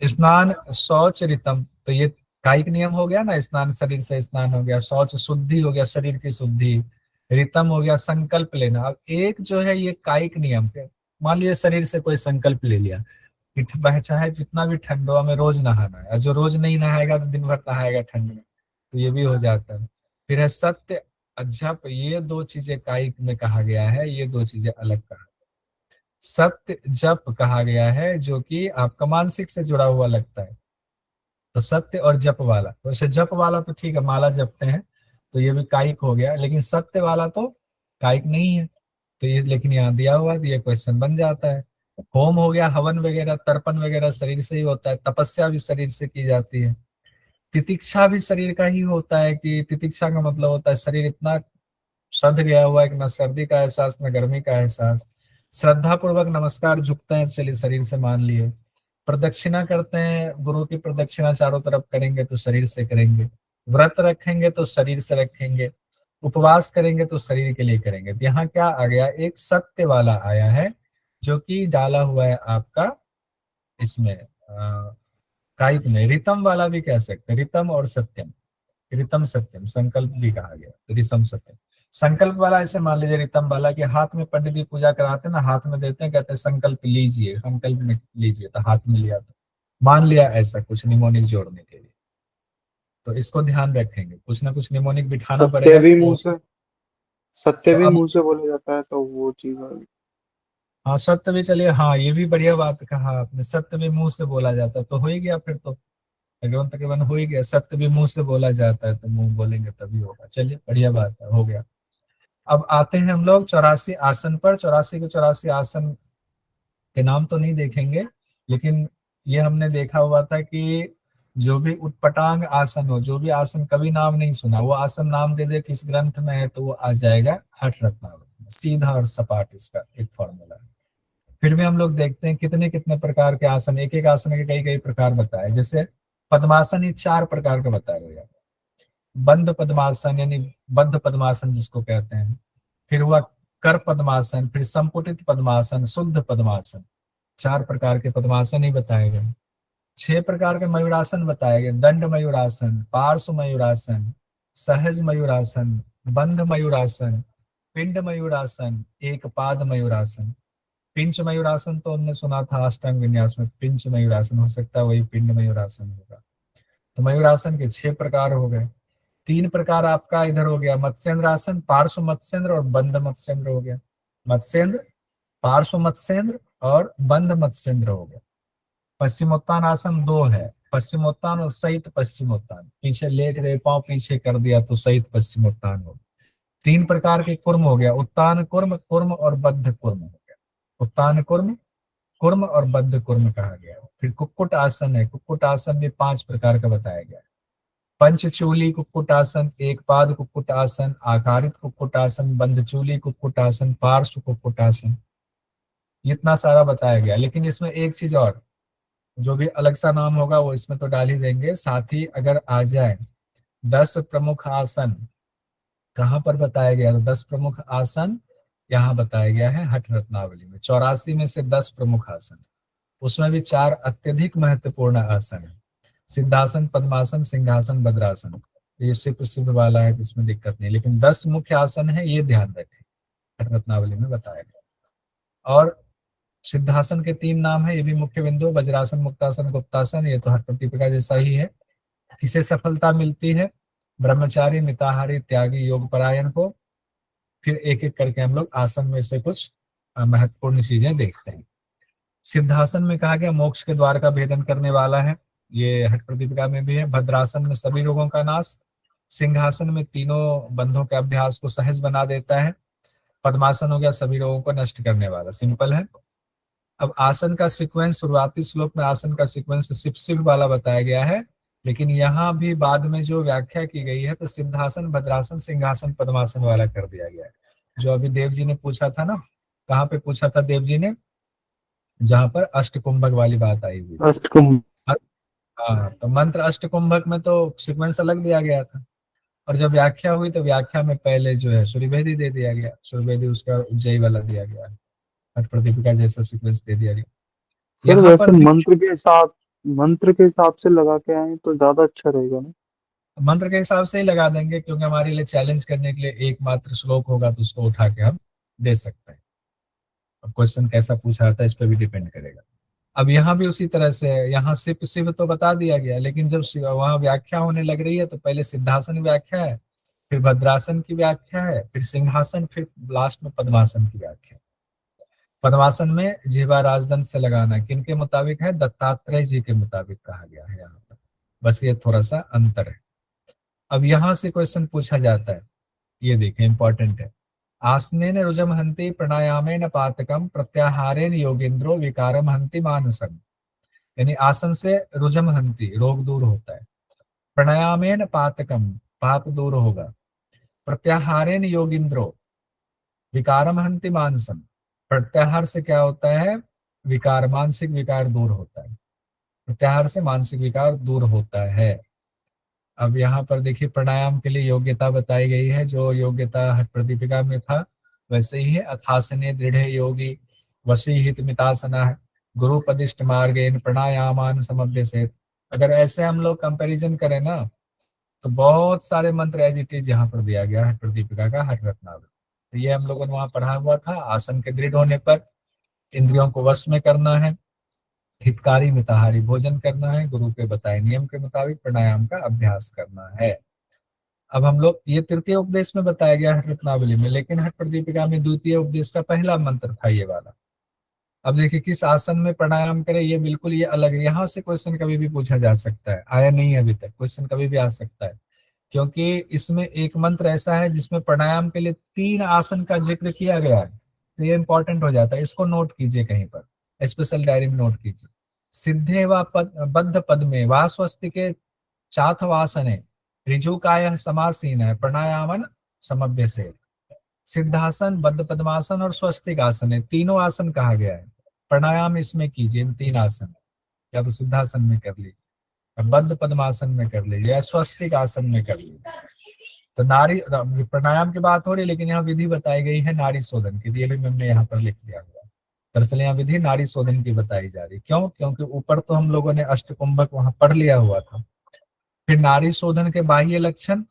स्नान शौच रितम, तो ये कायिक नियम हो गया ना, स्नान शरीर से स्नान हो गया। शौच शुद्धि हो गया, शरीर की शुद्धि। रितम हो गया संकल्प लेना। अब एक जो है ये कायिक नियम के, मान लीजिए शरीर से कोई संकल्प ले लिया कि चाहे जितना भी ठंड हो हमें रोज नहाना है, और जो रोज नहीं नहाएगा तो दिन भर नहाएगा ठंड में, तो ये भी हो जाता है। फिर है सत्य अजप, ये दो चीजें कायिक में कहा गया है, ये दो चीजें अलग कहा। सत्य जप कहा गया है जो कि आपका मानसिक से जुड़ा हुआ लगता है, तो सत्य और जप वाला, तो वैसे जप वाला तो ठीक है, माला जपते हैं तो ये भी कायिक हो गया, लेकिन सत्य वाला तो कायिक नहीं है। तो ये लेकिन यहाँ दिया हुआ है तो ये क्वेश्चन बन जाता है। होम हो गया, हवन वगैरह तर्पण वगैरह शरीर से ही होता है। तपस्या भी शरीर से की जाती है। तितिक्षा भी शरीर का ही होता है, कि तितिक्षा का मतलब होता है शरीर इतना सध गया हुआ है कि ना सर्दी का एहसास ना गर्मी का एहसास। श्रद्धा पूर्वक नमस्कार झुकते हैं, चलिए शरीर से मान लिए। प्रदक्षिणा करते हैं, गुरु की प्रदक्षिणा चारों तरफ करेंगे तो शरीर से करेंगे। व्रत रखेंगे तो शरीर से रखेंगे। उपवास करेंगे तो शरीर के लिए करेंगे। तो यहाँ क्या आ गया, एक सत्य वाला आया है जो कि डाला हुआ है आपका इसमें कायिक में। रितम वाला भी कह सकते हैं, रितम और सत्यम। रितम सत्यम संकल्प भी कहा गया, तो रितम सत्यम। संकल्प वाला ऐसे मान लीजिए, रितम वाला के हाथ में पंडित जी पूजा कराते हैं ना, हाथ में देते हैं, कहते हैं संकल्प लीजिए, संकल्प में लीजिए, तो हाथ में लिया, तो मान लिया, ऐसा कुछ निमोनिक जोड़ने के लिए। तो इसको ध्यान रखेंगे, कुछ ना कुछ निमोनिक बिठाना सत्य पड़ेगा भी तो। मुंह से सत्य तो भी अब मुंह से बोला जाता है, तो वो चीज आ गई। हाँ, सत्य भी, चलिए, हाँ, ये भी बढ़िया बात कहा आपने, सत्य भी मुंह से बोला जाता है, तो हो ही गया फिर तो। तकरीबन तकरीबन हो ही गया, सत्य भी मुंह से बोला जाता है तो मुंह बोलेंगे तभी होगा। चलिए बढ़िया बात है, हो गया। अब आते हैं हम लोग 84 आसन पर। 84 के 84 आसन के नाम तो नहीं देखेंगे, लेकिन ये हमने देखा हुआ था कि जो भी उटपटांग आसन हो, जो भी आसन कभी नाम नहीं सुना, वो आसन नाम दे दे किस ग्रंथ में है तो वो आ जाएगा हठ रत्नावली में, सीधा और सपाट इसका एक फॉर्मूला है। फिर भी हम लोग देखते हैं कितने कितने प्रकार के आसन, एक एक आसन के कई कई प्रकार बताए। जैसे पद्मासन ये 4 प्रकार का बताया गया। बंध पद्मासन यानी बद्ध पद्मासन जिसको कहते हैं। फिर हुआ कर पद्मासन, फिर संपुटित पद्मासन, शुद्ध पद्मासन। 4 प्रकार के पद्मासन ही बताए गए। 6 प्रकार के मयूरासन बताए गए। दंड मयूरासन, पार्श्व मयूरासन, सहज मयूरासन, बंध मयूरासन, पिंड मयूरासन, एक पाद मयूरासन। पिंच मयूरासन तो हमने सुना था अष्टांग विन्यास में, पिंच मयूरासन हो सकता है वही पिंड मयूरासन होगा। तो मयूरासन के 6 प्रकार हो गए। 3 प्रकार आपका इधर हो गया, मत्स्येंद्र आसन, पार्श्व मत्स्येंद्र और बंध मत्स्येंद्र हो गया। मत्स्येंद्र, पार्श्व मत्स्येंद्र और बंध मत्स्येंद्र हो गया। पश्चिमोत्तान आसन 2 है, पश्चिमोत्तान और सहित पश्चिमोत्तान। पीछे लेट गए, पांव पीछे कर दिया तो सहित पश्चिमोत्तान हो गया। 3 प्रकार के कुर्म हो गया, उत्तान कुर्म, कुर्म और बद्ध कुर्म हो गया। उत्तान कुर्म, कुर्म और बद्ध कुर्म कहा गया। फिर कुक्कुट आसन है, कुक्कुट आसन भी 5 प्रकार का बताया गया है। पंचचूली कुक्कुट आसन, एक पाद कुक्कुट आसन, आकारित कुक्कुट आसन, बंधचूली कुक्कुट आसन, पार्श्व कुक्कुट आसन। इतना सारा बताया गया, लेकिन इसमें एक चीज और, जो भी अलग सा नाम होगा वो इसमें तो डाल ही देंगे, साथ ही अगर आ जाए 10 प्रमुख आसन कहाँ पर बताया गया, तो 10 प्रमुख आसन यहाँ बताया गया है हठ रत्नावली में। 84 में से 10 प्रमुख आसन, उसमें भी 4 अत्यधिक महत्वपूर्ण आसन है। सिद्धासन, पद्मासन, सिंहासन, भद्रासन। तो ये सिर्फ सिद्ध वाला है, इसमें दिक्कत नहीं, लेकिन 10 मुख्य आसन है, ये ध्यान रखें, हठ रत्नावली में बताया गया। और सिद्धासन के 3 नाम है, ये भी मुख्य बिंदु, वज्रासन, मुक्तासन, गुप्तासन, ये तो हठ प्रदीपिका जैसा ही है। किसे सफलता मिलती है? ब्रह्मचारी, मिताहारी, त्यागी, योग परायण को। फिर एक एक करके हम लोग आसन में से कुछ महत्वपूर्ण चीजें देखते हैं। सिद्धासन में कहा गया मोक्ष के द्वार का भेदन करने वाला है, ये हठ प्रदीपिका में भी है। भद्रासन में सभी रोगों का नाश। सिंहासन में तीनों बंधों के अभ्यास को सहज बना देता है। पद्मासन हो गया सभी रोगों को नष्ट करने वाला, सिंपल है। अब आसन का सीक्वेंस, शुरुआती श्लोक में आसन का सीक्वेंस सिप सिप वाला बताया गया है, लेकिन यहाँ भी बाद में जो व्याख्या की गई है तो सिद्धासन, भद्रासन, सिंहासन, पद्मासन वाला कर दिया गया है। जो अभी देव जी ने पूछा था ना, कहाँ पे पूछा था देव जी ने? जहां पर अष्टकुंभक वाली बात आई हुई। अष्टकुंभ। हाँ, तो मंत्र अष्टकुंभक में तो सीक्वेंस अलग दिया गया था, और जब व्याख्या हुई तो व्याख्या में पहले जो है सूर्यभेदी दे दिया गया, सूर्यभेदी उसका उज्जयी वाला दिया गया है, हठ प्रदीपिका जैसा सीक्वेंस दे दिया गया। सर यहाँ वैसे पर मंत्र के हिसाब से लगा के आए तो ज्यादा अच्छा रहेगा ना। मंत्र के हिसाब से ही लगा देंगे, क्योंकि हमारे लिए चैलेंज करने के लिए एकमात्र श्लोक होगा तो उसको उठा के हम दे सकते हैं। अब क्वेश्चन कैसा पूछा जाता है इस पर भी डिपेंड करेगा। अब यहाँ भी उसी तरह से है, यहाँ सिर्फ सिर्फ तो बता दिया गया, लेकिन जब वहाँ व्याख्या होने लग रही है तो पहले सिद्धासन व्याख्या है, फिर भद्रासन की व्याख्या है, फिर सिंहासन, फिर लास्ट में पद्मासन की व्याख्या। पद्मासन में जिह्वा राजदंड से लगाना किनके मुताबिक है? दत्तात्रेय जी के मुताबिक कहा गया है यहाँ पर, बस ये थोड़ा सा अंतर है। अब यहाँ से क्वेश्चन पूछा जाता है, ये देखें इंपॉर्टेंट है। आसनेन रुजम हंति प्राणायामेन पातकम प्रत्याहारेन योगेंद्रो विकारम हंति मानसम। यानी आसन से रुजम हंति, रोग दूर होता है। प्राणायामेन पातकम, पाप दूर होगा। प्रत्याहारेन योगिंद्रो विकारम हंति मानसम। प्रत्याहार से क्या होता है? विकार, मानसिक विकार दूर होता है। प्रत्याहार से मानसिक विकार दूर होता है। अब यहाँ पर देखिए प्राणायाम के लिए योग्यता बताई गई है, जो योग्यता हठ प्रदीपिका में था वैसे ही है। अथासने दृढ़ योगी वशीहित मितासना है, गुरुपदिष्ट मार्गेन प्राणायामान समभ्यसेत। अगर ऐसे हम लोग कंपैरिजन करें ना तो बहुत सारे मंत्र एज इट इज यहाँ पर दिया गया है प्रदीपिका का हठ रत्नावली। तो ये हम लोगों ने वहां पढ़ा हुआ था। आसन के दृढ़ होने पर इंद्रियों को वश में करना है, हितकारी मिताहारी भोजन करना है, गुरु के बताए नियम के मुताबिक प्राणायाम का अभ्यास करना है। अब हम लोग, ये तृतीय उपदेश में बताया गया हठ रत्नावली में, लेकिन हठ प्रदीपिका में द्वितीय उपदेश का पहला मंत्र था ये वाला। अब देखिए किस आसन में प्राणायाम करें, ये बिल्कुल ये अलग है। यहाँ से क्वेश्चन कभी भी पूछा जा सकता है, आया नहीं है अभी तक, क्वेश्चन कभी भी आ सकता है, क्योंकि इसमें एक मंत्र ऐसा है जिसमें प्राणायाम के लिए 3 आसन का जिक्र किया गया है। तो ये इंपॉर्टेंट हो जाता है, इसको नोट कीजिए कहीं पर, स्पेशल डायरी में नोट कीजिए। सिद्धे व बद्ध पद में वा स्वस्ति के चाथवासने ऋजुकाय समासीन है प्राणायामन समभ्य से। सिद्धासन, बद्ध पद्मासन और स्वस्तिक आसन है, तीनों आसन कहा गया है। प्राणायाम इसमें कीजिए इन 3 आसन, या तो सिद्धासन में कर लीजिए, बद्ध पद्मासन में कर लीजिए, या स्वस्तिक आसन में कर लीजिए। तो नारी प्राणायाम की बात हो रही है, लेकिन यहाँ विधि बताई गई है नारी शोधन की, ये भी मैंने यहाँ पर लिख दिया हुआ। दरअसल यहाँ विधि नारी शोधन की बताई जा रही, क्यों? क्योंकि ऊपर तो हम लोगों ने अष्टकुंभक वहां पढ़ लिया हुआ था। फिर नारी शोधन के बाह्य लक्षण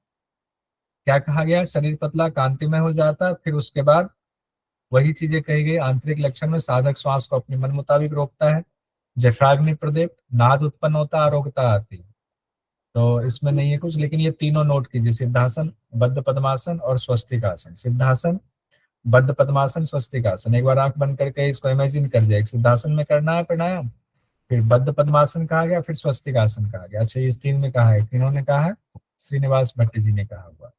क्या कहा गया? शरीर पतला कांतिमय हो जाता है। फिर उसके बाद वही चीजें कही गई, आंतरिक लक्षण में साधक श्वास को अपने मन मुताबिक रोकता है, जठराग्नि प्रदीप, नाद उत्पन्न होता, अरोगता आती है। तो इसमें नहीं है कुछ, लेकिन ये तीनों नोट कीजिए, सिद्धासन, बद्ध पद्मासन और स्वस्तिक आसन। सिद्धासन, बद्ध पद्मासन, स्वस्तिक आसन। एक बार आंख बंद करके इसको इमेजिन कर जाए, सिद्धासन में करना है प्राणायाम, फिर बद्ध पद्मासन कहा गया, फिर स्वस्तिक आसन कहा गया। अच्छा, इस 3 में कहा है, किन्होंने कहा है? श्रीनिवास भट्ट जी ने कहा हुआ।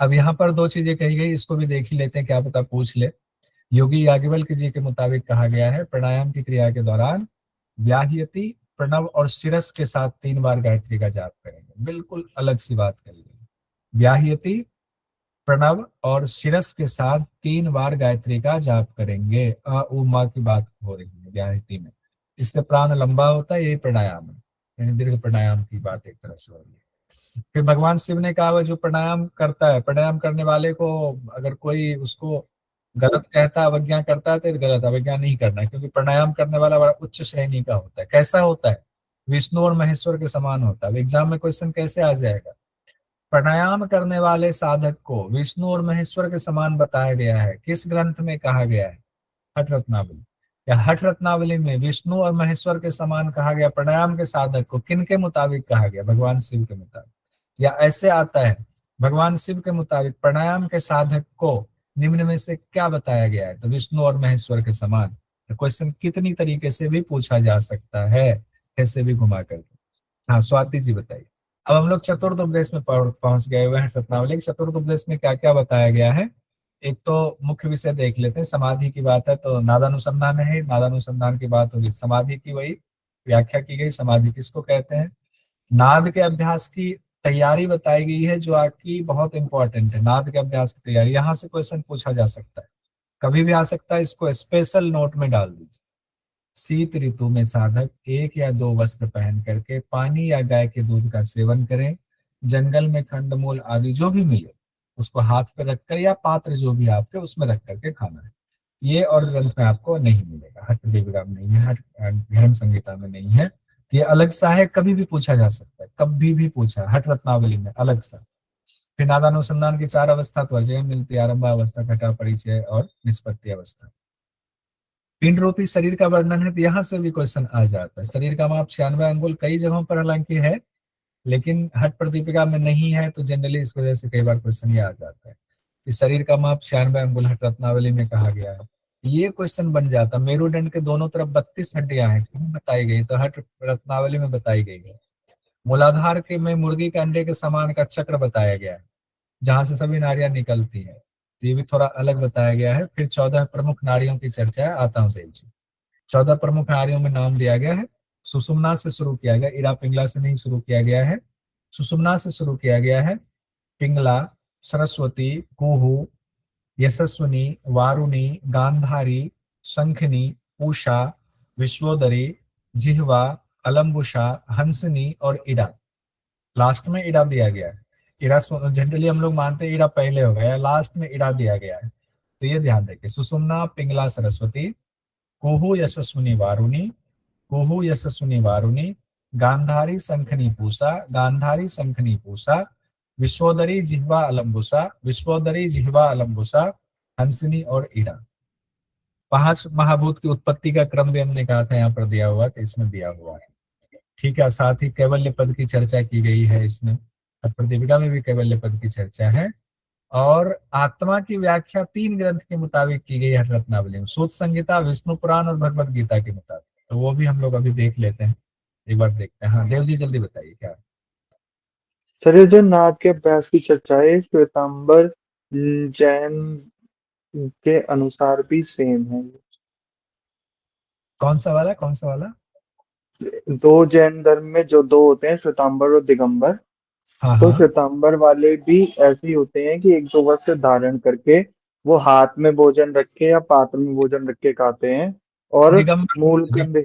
अब यहाँ पर 2 चीजें कही गई, इसको भी देख ही लेते हैं, क्या पता पूछ ले। योगी याज्ञवल्क्य जी के मुताबिक कहा गया है प्राणायाम की क्रिया के दौरान व्याह्यति, प्रणव और शिरस के साथ 3 बार गायत्री का जाप करेंगे। बिल्कुल अलग सी बात कही गई, व्याह्यति, प्रणव और शिरस के साथ 3 बार गायत्री का जाप करेंगे। उमा की बात हो रही है व्याह्यति में, इससे प्राण लंबा होता है, यही प्राणायाम है, यानी दीर्घ प्राणायाम की बात एक तरह से हो रही है। फिर भगवान शिव ने कहा, जो प्राणायाम करता है, प्राणायाम करने वाले को अगर कोई उसको गलत कहता है, अवज्ञा करता है, तो गलत, अवज्ञा नहीं करना है, क्योंकि प्राणायाम करने वाला बड़ा उच्च श्रेणी का होता है। कैसा होता है? विष्णु और महेश्वर के समान होता है। एग्जाम में क्वेश्चन कैसे आ जाएगा? प्राणायाम करने वाले साधक को विष्णु और महेश्वर के समान बताया गया है, किस ग्रंथ में कहा गया है? हठ रत्नावली। या हठ रत्नावली में विष्णु और महेश्वर के समान कहा गया प्राणायाम के साधक को किन के मुताबिक कहा गया? भगवान शिव के मुताबिक। या ऐसे आता है, भगवान शिव के मुताबिक प्राणायाम के साधक को निम्न में से क्या बताया गया है? तो विष्णु और महेश्वर के समान। तो क्वेश्चन कितनी तरीके से भी पूछा जा सकता है, कैसे भी घुमा करके। हाँ स्वाति जी बताइए। अब हम लोग चतुर्थ उपदेश में पहुंच गए हुए हैं रत्नावली। चतुर्थ उपदेश में क्या क्या बताया गया है? एक तो मुख्य विषय देख लेते हैं, समाधि की बात है तो नादानुसंधान है, नादानुसंधान की बात होगी, समाधि की वही व्याख्या की गई। समाधि किसको कहते हैं? नाद के अभ्यास की तैयारी बताई गई है, जो आपकी बहुत इंपॉर्टेंट है। नाद के अभ्यास की तैयारी, यहाँ से क्वेश्चन पूछा जा सकता है, कभी भी आ सकता है, इसको स्पेशल नोट में डाल दीजिए। शीत ऋतु में साधक 1 या 2 वस्त्र पहन करके पानी या गाय के दूध का सेवन करें। जंगल में कंदमूल आदि जो भी मिले उसको हाथ पे रखकर या पात्र जो भी आपके उसमें रख करके खाना है। ये और ग्रंथ में आपको नहीं मिलेगा, हठ देवग्राम नहीं है, हठ गहन संहिता में नहीं है। ये अलग सा है, कभी भी पूछा जा सकता है, कभी भी पूछा, हठ रत्नावली में अलग सा। फिर नादानुसंधान की 4 अवस्था तो अजय मिलती है, आरंभ अवस्था, घटा परिचय और निष्पत्ति अवस्था। पिंड रूपी शरीर का वर्णन है तो यहाँ से भी क्वेश्चन आ जाता है। शरीर का माप 96 अंगुल कई जगहों पर हालांकि है, लेकिन हठ प्रदीपिका में नहीं है, तो जनरली इस वजह से कई बार क्वेश्चन ये आ जाता है कि शरीर का माप 96 अंगुल हठ रत्नावली में कहा गया है। ये क्वेश्चन बन जाता, मेरुदंड के दोनों तरफ 32 हड्डियां हैं, कहीं बताई गई? तो हठ रत्नावली में बताई गई है। मूलाधार के में मुर्गी के अंडे के समान का चक्र बताया गया है, जहां से सभी नाड़ियां निकलती हैं, तो ये भी थोड़ा अलग बताया गया है। फिर 14 प्रमुख नाड़ियों की चर्चा है, आता हूँ देव जी। 14 प्रमुख नाड़ियों में नाम दिया गया है। सुषुम्ना से शुरू किया गया, इरा पिंगला से नहीं शुरू किया गया है, सुषुम्ना से शुरू किया गया है। पिंगला, सरस्वती, कुहू, यशस्विनी, वारुणी, गांधारी, शंखनी, पूषा, विश्वोदरी, जिह्वा, अलम्बुषा, हंसनी और इरा। लास्ट में इरा दिया गया है। इरा जनरली हम लोग मानते हैं इरा पहले हो गया, लास्ट में इरा दिया गया है, तो ये ध्यान रखिए। सुषुम्ना, पिंगला, सरस्वती, कुहू, यशस्विनी, वारुणी, कुहू, यशस्विनी, वारुणी, गांधारी, शंखनी, पूषा, गांधारी, शंखनी, पूषा, विश्वोदरी, जिह्वा, अलम्बुसा, विश्वोदरी, जिह्वा, अलम्बुसा, हंसनी और इरा। 5 महाभूत की उत्पत्ति का क्रम भी हमने कहा था यहाँ पर दिया हुआ, तो इसमें दिया हुआ है। ठीक है, साथ ही कैवल्य पद की चर्चा की गई है इसमें, प्रतिपिका में भी कैवल्य पद की चर्चा है। और आत्मा की व्याख्या 3 ग्रंथ के मुताबिक की गई है रत्नावली में, सूत संहिता, विष्णु पुराण और भगवत गीता के मुताबिक। तो वो भी हम लोग अभी देख लेते हैं, एक बार देखते हैं। हाँ देव जी जल्दी बताइए क्या। सर ये जो नाद के अभ्यास की चर्चा है श्वेतांबर जैन के अनुसार भी सेम है। कौन सा वाला, कौन सा वाला? दो जैन धर्म में जो दो होते हैं, श्वेतांबर और दिगंबर, हाँ तो हाँ। श्वेतांबर वाले भी ऐसे ही होते हैं कि 1-2 वस्त्र धारण करके वो हाथ में भोजन रख के या पात्र में भोजन रख के खाते हैं, और दिगंबर, मूल कंधे।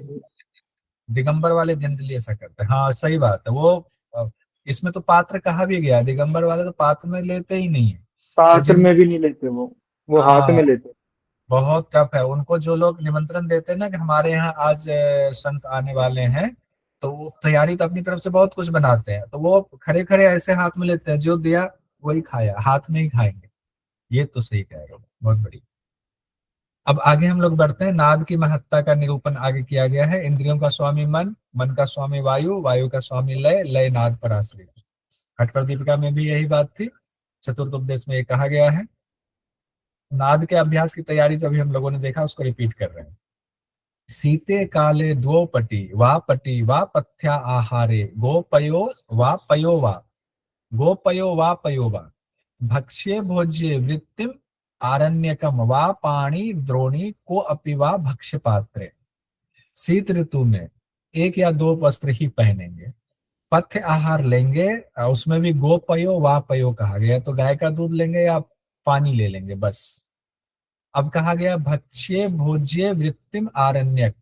दिगंबर वाले जनरली ऐसा करते हैं, हाँ सही बात है। वो इसमें तो पात्र कहा भी गया, दिगंबर वाले तो पात्र में लेते ही नहीं है। वो पात्र जिन, में भी नहीं लेते, वो हाथ हाँ में लेते। बहुत टफ है उनको। जो लोग निमंत्रण देते हैं ना कि हमारे यहाँ आज संत आने वाले हैं, तो वो तैयारी तो अपनी तरफ से बहुत कुछ बनाते हैं, तो वो खड़े खड़े ऐसे हाथ में लेते हैं, जो दिया वही खाया, हाथ में ही खाएंगे। ये तो सही कह रहे हो, बहुत बढ़िया। अब आगे हम लोग बढ़ते हैं। नाद की महत्ता का निरूपण आगे किया गया है। इंद्रियों का स्वामी मन, मन का स्वामी वायु, वायु का स्वामी लय, लय नाद पर आश्रित। हठ प्रदीपिका में भी यही बात थी, चतुर्थ उपदेश में ये कहा गया है। नाद के अभ्यास की तैयारी जो अभी हम लोगों ने देखा उसको रिपीट कर रहे हैं। सीते काले द्वौ पटी वा पथ्या आहारे गोपयो वा पयो वा, गोपयो वा पयो वा, भक्ष्ये भोज्ये वृत्तिम आरण्यकम वा पाणी द्रोणी को अपि वा भक्ष्य पात्रे। शीत ऋतु में 1 या 2 वस्त्र ही पहनेंगे, पथ्य आहार लेंगे, उसमें भी गोपयो वा पयो कहा गया, तो गाय का दूध लेंगे या पानी ले लेंगे बस। अब कहा गया भक्ष्य भोज्य वृत्तिम आरण्यक,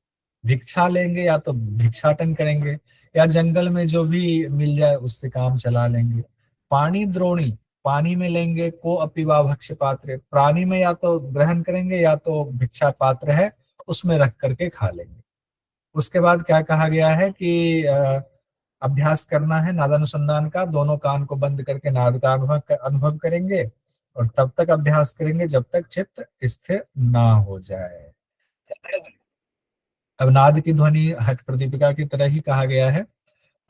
भिक्षा लेंगे या तो भिक्षाटन करेंगे या जंगल में जो भी मिल जाए उससे काम चला लेंगे। पानी द्रोणी, पानी में लेंगे, को अपिवा भक्ष्य पात्र, प्राणी में या तो ग्रहण करेंगे या तो भिक्षा पात्र है उसमें रख करके खा लेंगे। उसके बाद क्या कहा गया है कि अभ्यास करना है नादानुसंधान का, दोनों कान को बंद करके नाद का अनुभव करेंगे और तब तक अभ्यास करेंगे जब तक चित्त स्थिर ना हो जाए। अब नाद की ध्वनि हठ प्रदीपिका की तरह ही कहा गया है।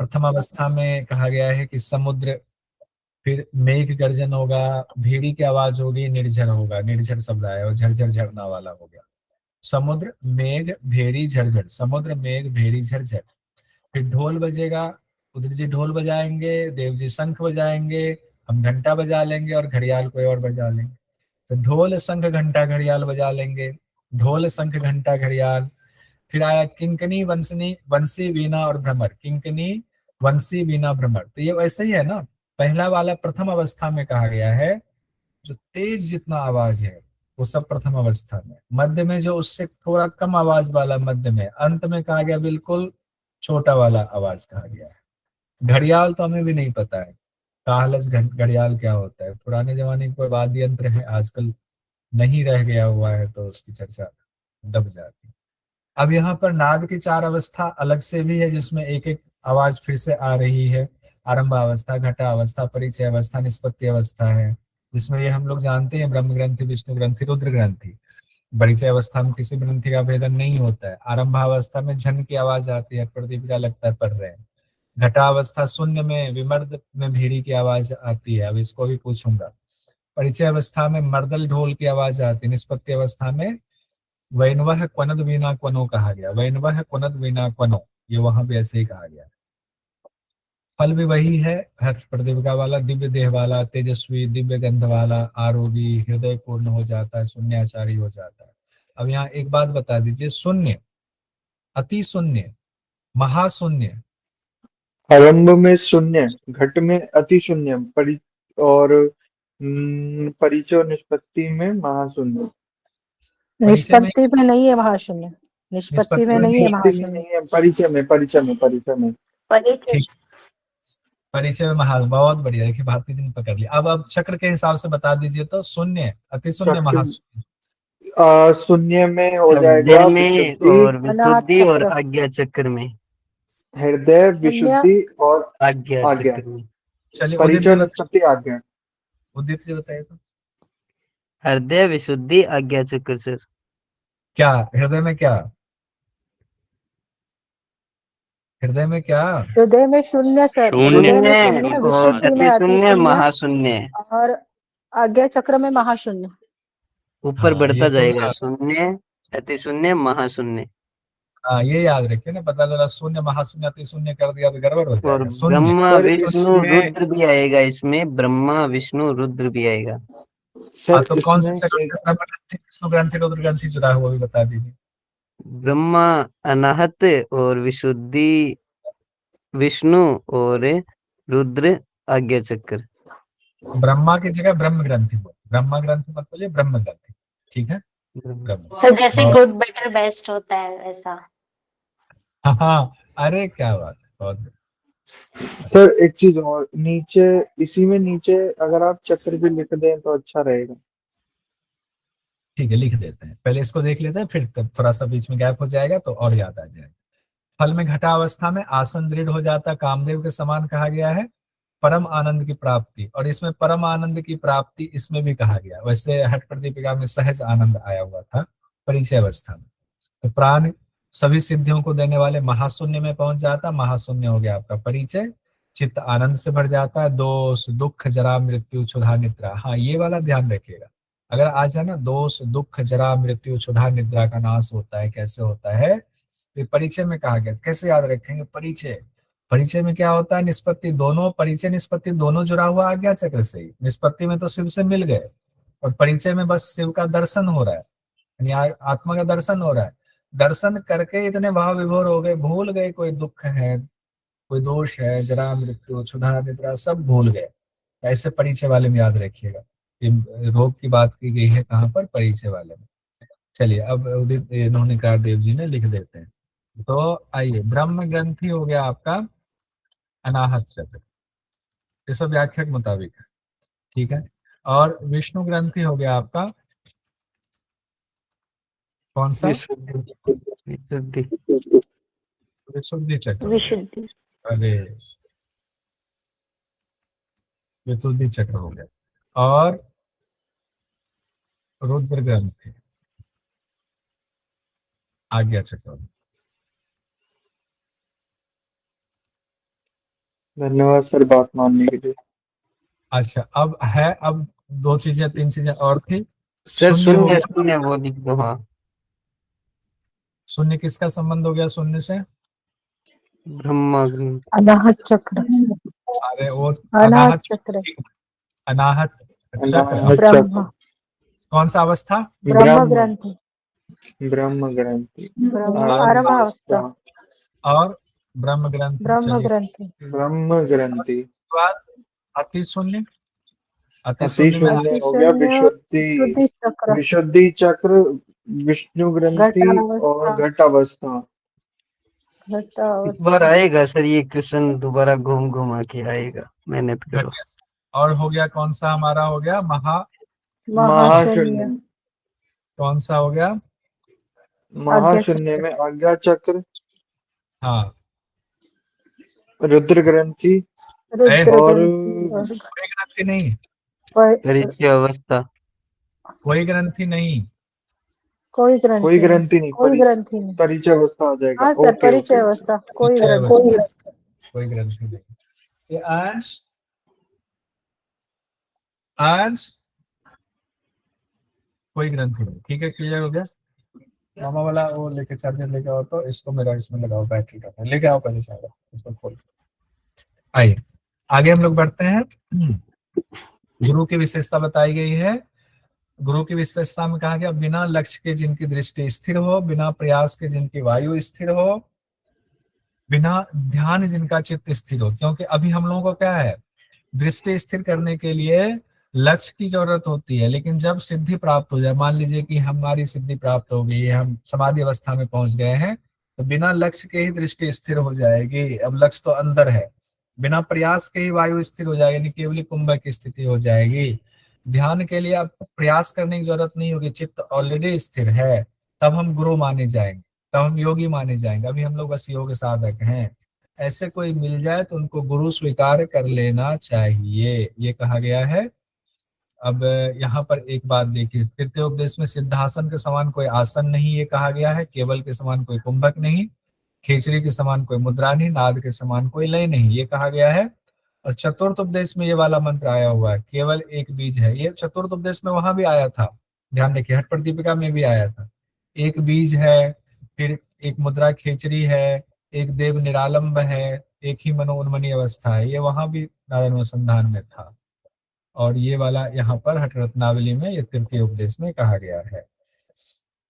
प्रथम अवस्था में कहा गया है कि समुद्र, फिर मेघ गर्जन होगा, भेड़ी की आवाज होगी, निर्झर होगा, निर्झर शब्द आया और झरझर झरना वाला हो गया। समुद्र, मेघ, भेड़ी, झरझर, समुद्र, मेघ, भेड़ी, झरझर। फिर ढोल बजेगा, उदित जी ढोल बजाएंगे, देव जी शंख बजाएंगे, हम घंटा बजा लेंगे और घड़ियाल कोई और बजा लेंगे। तो ढोल शंख घंटा घड़ियाल बजा लेंगे, ढोल शंख घंटा घड़ियाल। फिर आया किंकनी वंसनी वंशी वीणा और भ्रमर, किंकनी वंशी वीणा भ्रमर। तो ये वैसे ही है ना, पहला वाला प्रथम अवस्था में कहा गया है, जो तेज जितना आवाज है वो सब प्रथम अवस्था में, मध्य में जो उससे थोड़ा कम आवाज वाला मध्य में, अंत में कहा गया बिल्कुल छोटा वाला आवाज कहा गया है। घड़ियाल तो हमें भी नहीं पता है, काहलस घड़ियाल क्या होता है, पुराने जमाने के कोई वाद्य यंत्र है, आजकल नहीं रह गया हुआ है तो उसकी चर्चा दब जाती है। अब यहाँ पर नाद की चार अवस्था अलग से भी है, जिसमें एक एक आवाज फिर से आ रही है। आरंभ अवस्था, घटा अवस्था, परिचय अवस्था, निष्पत्ति अवस्था है, जिसमें ये हम लोग जानते हैं ब्रह्म ग्रंथि, विष्णु ग्रंथि, रुद्र ग्रंथि। परिचय अवस्था में किसी ग्रंथि का भेदन नहीं होता है। आरंभावस्था में झन की आवाज आती है, प्रदीप का लगता है पढ़ रहे हैं। घटावस्था शून्य में विमर्द में भीड़ी की आवाज आती है, अब इसको भी पूछूंगा। परिचय अवस्था में मर्दल ढोल की आवाज आती है। निष्पत्ति अवस्था में वैनवह क्वनद वीणा क्वनो कहा गया, वैनवह क्वनद वीणा क्वनो, ये वहां भी ऐसे ही कहा गया। फल भी वही है, हर्ष प्रदीपिका वाला, दिव्य देह वाला, तेजस्वी, दिव्य गंध वाला, आरोगी, हृदय पूर्ण हो जाता है, शून्याचारी हो जाता है। अब यहाँ एक बात बता दीजिए, शून्य, अति शून्य, महाशून्य। आरंभ में शून्य, घट में अति शून्य, और परिचय और निष्पत्ति में महाशून्य। परिचय में, निष्पत्ति में नहीं है महाशून्य, निष्पत्ति निष्पत्ति में में नहीं है नहीं, निष्पत्ति में महाशून्य। नहीं है, परिचय में, परिचय में, परिचय में। ठीक, परिचय में महा, बहुत बढ़िया, देखिए भारती जी ने पकड़ लिया। अब चक्र के हिसाब से बता दीजिए तो, शून्य, अति शून्य, चक्र महाशून्य। शून्य में हो हृदय जाएगा में विशुद्धि, और अनाहत विशुद्धि और चक्र, आज्ञा चक्र में। हृदय, शून्य, विशुद्धि और आज्ञा आज्ञा। चक्र में। चलिए उदित परिचय जी और बताइए, निष्पत्ति, आज्ञा। उदित जी बताइए तो। हृदय, विशुद्धि, आज्ञा चक्र सर। क्या हृदय में, क्या हृदय में क्या? हृदय में शून्य सर, हृदय में शून्य, शून्य और विशुद्धि में अति अति शून्य, शून्य महाशून्य। और आज्ञा चक्र में महाशून्य। ऊपर हाँ बढ़ता ये तो जाएगा, शून्य, अति शून्य, महाशून्य। हाँ ये याद रखिए ना, पता चला शून्य महाशून्य अति शून्य कर दिया तो गड़बड़ हो और जाएगा। शून्य, ब्रह्मा सर विष्णु इसमें, रुद्र भी आएगा इसमें, ब्रह्मा विष्णु रुद्र भी आएगा। हाँ सर तो कौन से इसमें चक्र एक, से ब्रह्म ग्रंथि, विष्णु ग्रंथि, रुद्र ग्रंथि जुड़ा हुआ भी बता दीजिए। ब्रह्मा अनाहत और विशुद्धि, विष्णु और रुद्र आज्ञा चक्र। ब्रह्मा की जगह ब्रह्म ग्रंथि बोलो, ब्रह्मा ग्रंथि मत बोलिए, ब्रह्म ग्रंथि, ठीक है। ब्रह्म, सर जैसे और गुड बेटर बेस्ट होता है वैसा। हाँ हाँ, अरे क्या बात है, बहुत बढ़िया। सर एक चीज और, नीचे, इसी में नीचे अगर आप चक्र भी लिख दें तो अच्छा रहेगा। ठीक है, लिख देते हैं, पहले इसको देख लेते हैं, फिर तब थोड़ा सा बीच में गैप हो जाएगा तो और याद आ जाएगा। फल में घटा अवस्था में आसन दृढ़ हो जाता, कामदेव के समान कहा गया है, परम आनंद की प्राप्ति। और इसमें परम आनंद की प्राप्ति इसमें भी कहा गया, वैसे हठ प्रदीपिका में सहज आनंद आया हुआ था परिचय अवस्था में। तो प्राण सभी सिद्धियों को देने वाले महाशून्य में पहुंच जाता, महाशून्य हो गया आपका परिचय। चित्त आनंद से भर जाता है, दोष दुख जरा मृत्यु क्षुधा निद्रा, हाँ ये वाला ध्यान रखिएगा। अगर आ जाए ना, दोष दुख जरा मृत्यु क्षुधा निद्रा का नाश होता है, कैसे होता है, तो परिचय में कहा गया, कैसे याद रखेंगे परिचय। परिचय में क्या होता है, निष्पत्ति दोनों, परिचय निष्पत्ति दोनों जुड़ा हुआ आज्ञा चक्र से ही। निष्पत्ति में तो शिव से मिल गए, और परिचय में बस शिव का दर्शन हो रहा है, यानी आत्मा का दर्शन हो रहा है। दर्शन करके इतने भाव विभोर हो गए, भूल गए कोई दुख है, कोई दोष है, जरा मृत्यु क्षुधा निद्रा सब भूल गए। ऐसे परिचय वाले में याद रखिएगा। ये रोग की बात की गई है कहाँ पर, परिचय वाले में। चलिए अब उदित इन्होंने कहा, देव जी ने लिख देते हैं। तो आइए, ब्रह्म ग्रंथि हो गया आपका अनाहत चक्र, ये सब व्याख्या के मुताबिक है, ठीक है। और विष्णु ग्रंथि हो गया आपका कौन सा, विशुद्धि, विशुद्धि, विशुद्धि चक्र, विशुद्धि। अरे विशुद्धि चक्र हो गया। और रुद्र ग्रंथि, आज्ञा चक्र। धन्यवाद सर बात मानने के लिए। अच्छा, अब है, अब 2 चीजें 3 चीजें और थी। सर शून्य हो शून्य गया। शून्य वो लिख दो। हाँ, शून्य किसका संबंध हो गया शून्य से? ब्रह्मा ग्रंथ। अनाहत चक्र, अरे वो अनाहत अनाहत, चक्र, अनाहत चक्र। अनाहत ब्रह्म, चक्र, कौन सा अवस्था? ब्रह्म ब्रह्म ग्रंथि, ब्रह्म ग्रंथि, ब्रह्म आरंभ आरंभावस्था, अवस्था, और ब्रह्म ग्रंथ। ब्रह्म चलिए, ग्रंथि, ब्रह्म ग्रंथि, बाद अति शून्य। अति अति शून्य में शून्य अति हो गया शून्य, विशुद्धि, विशुद्धि चक्र, विशुद्धि चक्र, विष्णु ग्रंथि और घटावस्था, घट अवस्था। इस बार घटावस्था, आएगा सर ये क्वेश्चन, दोबारा घूम घुमा के आएगा, मेहनत करो। घट। और हो गया कौन सा हमारा हो गया? महाशून्य, महाशून्य, कौन सा हो गया? आज्ञा महाशून्य चक्र, में आज्ञा चक्र, हाँ, रुद्र ग्रंथि रुद्र और ग्रंथि, कोई ग्रंथि नहीं, परिचय अवस्था। कोई ग्रंथि नहीं। कोई कोई ग्रंथि नहीं, ग्रंथि नहीं, कोई ग्रंथि नहीं। परिचय अवस्था आ जाएगा। हाँ सर, ओके परिचय ओके। अवस्था, कोई परिचय ग्रंथि अवस्था, नहीं। कोई ग्रंथि नहीं। ये आज कोई ग्रंथि नहीं। ठीक है, क्लियर हो गया? मामा वाला वो लेके, चार्जर लेके आओ, तो इसको मेरा इसमें लगाओ, बैटरी का लेके आओ पहले, सारा इसको खोल। आइए आगे हम लोग बढ़ते हैं। गुरु की विशेषता बताई गई है। गुरु की विशेषता में कहा गया, बिना लक्ष्य के जिनकी दृष्टि स्थिर हो, बिना प्रयास के जिनकी वायु स्थिर हो, बिना ध्यान जिनका चित्त स्थिर हो। क्योंकि अभी हम लोगों को क्या है, दृष्टि स्थिर करने के लिए लक्ष्य की जरूरत होती है, लेकिन जब सिद्धि प्राप्त हो जाए, मान लीजिए कि हमारी सिद्धि प्राप्त हो गई है, हम समाधि अवस्था में पहुंच गए हैं, तो बिना लक्ष्य के ही दृष्टि स्थिर हो जाएगी। अब लक्ष्य तो अंदर है, बिना प्रयास के ही वायु स्थिर हो जाएगी, यानी केवली कुंभक की स्थिति हो जाएगी। ध्यान के लिए अब प्रयास करने की जरूरत नहीं होगी, चित्त ऑलरेडी स्थिर है, तब हम गुरु माने जाएंगे, तब हम योगी माने जाएंगे। अभी हम लोग बस योग साधक हैं। ऐसे कोई मिल जाए तो उनको गुरु स्वीकार कर लेना चाहिए, ये कहा गया है। अब यहाँ पर एक बात देखिए, तृतीय उपदेश में सिद्धासन के समान कोई आसन नहीं, ये कहा गया है। केवल के समान कोई कुंभक नहीं, खिचड़ी के समान कोई मुद्रा नहीं, नाद के समान कोई लय नहीं, ये कहा गया है। और चतुर्थ उपदेश में ये वाला मंत्र आया हुआ है, केवल एक बीज है। ये चतुर्थ उपदेश में वहां भी आया था, ध्यान देखिए, हठ प्रदीपिका में भी आया था। एक बीज है, फिर एक मुद्रा खेचरी है, एक देव निरालंब है, एक ही मनोन्मनी अवस्था है, ये वहां भी नारायण अनुसंधान में था। और ये वाला यहाँ पर हठ रत्नावली में, ये तृतीय उपदेश में कहा गया है।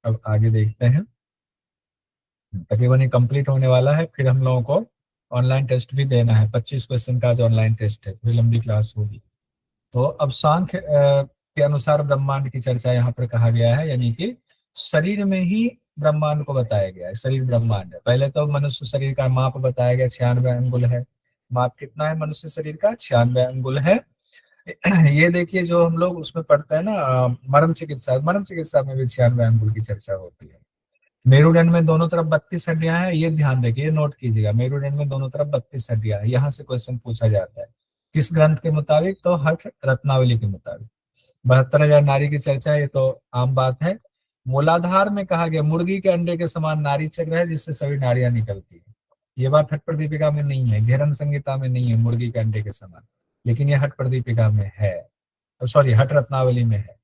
अब आगे देखते हैं, तकरीबन ये कंप्लीट होने वाला है। फिर हम लोगों को ऑनलाइन टेस्ट भी देना है, 25 क्वेश्चन का जो ऑनलाइन टेस्ट है, फिर लंबी क्लास होगी। तो अब सांख्य के अनुसार ब्रह्मांड की चर्चा यहाँ पर कहा गया है, यानी कि शरीर में ही ब्रह्मांड को बताया गया है। शरीर ब्रह्मांड है। पहले तो मनुष्य शरीर का माप बताया गया, 96 अंगुल है। माप कितना है मनुष्य शरीर का? 96 अंगुल है। ये देखिए, जो हम लोग उसमें पढ़ते हैं ना, मर्म चिकित्सा, मर्म चिकित्सा में भी 96 अंगुल की चर्चा होती है। मेरुदंड में दोनों तरफ 32 हड्डियां हैं, ये ध्यान रखिए, नोट कीजिएगा। मेरुदंड में दोनों तरफ 32 हड्डियां हैं, यहाँ से क्वेश्चन पूछा जाता है। किस ग्रंथ के मुताबिक? तो हठ रत्नावली के मुताबिक। 72,000 नारी की चर्चा है, ये तो आम बात है। मूलाधार में कहा गया, मुर्गी के अंडे के समान नारी चक्र है, जिससे सभी नारियां निकलती है। ये बात हठ प्रदीपिका में नहीं है, घेरन संहिता में नहीं है, मुर्गी के अंडे के समान, लेकिन ये हठ प्रदीपिका में है, सॉरी हठ रत्नावली में है।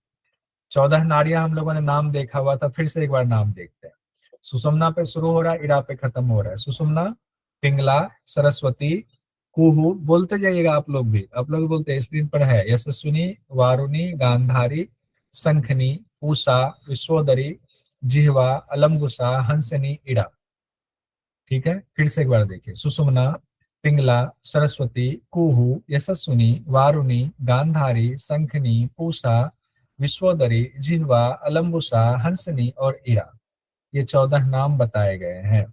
14 नारियां हम लोगों ने नाम देखा हुआ था, फिर से एक बार नाम देखते हैं। सुषुम्ना पे शुरू हो रहा है, इरा पे खत्म हो रहा है। सुषुम्ना, पिंगला, सरस्वती, कुहू, बोलते जाइएगा आप लोग भी, आप लोग बोलते हैं, स्क्रीन पर है। यशस्विनी, वारुणी, गांधारी, शंखनी, पूषा, विश्वोदरी, जिह्वा, अलम्बुसा, हंसनी, इड़ा। ठीक है, फिर से एक बार देखिए। सुषुम्ना, पिंगला, सरस्वती, कुहू, यशस्विनी, वारुणी, गांधारी, शंखनी, पूषा, विश्वोदरी, जिह्वा, अलम्बुसा, हंसनी और इरा, ये 14 नाम बताए गए हैं।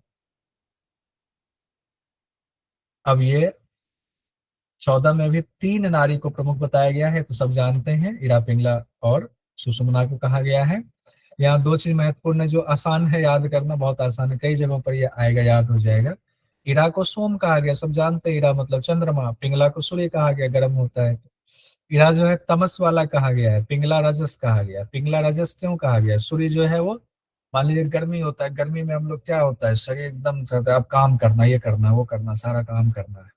अब ये 14 में भी 3 नारी को प्रमुख बताया गया है, तो सब जानते हैं, इरा, पिंगला और सुषुम्ना को कहा गया है। यहाँ 2 चीज महत्वपूर्ण है, जो आसान है याद करना, बहुत आसान है, कई जगहों पर ये आएगा, याद हो जाएगा। इरा को सोम कहा गया, सब जानते हैं, इरा मतलब चंद्रमा। पिंगला को सूर्य कहा गया, गर्म होता है। इरा जो है तमस वाला कहा गया है, पिंगला रजस कहा गया। पिंगला रजस क्यों कहा गया? सूर्य जो है वो, मान लीजिए गर्मी होता है, गर्मी में हम लोग क्या होता है, शरीर एकदम अब काम करना, ये करना, वो करना, सारा काम करना है।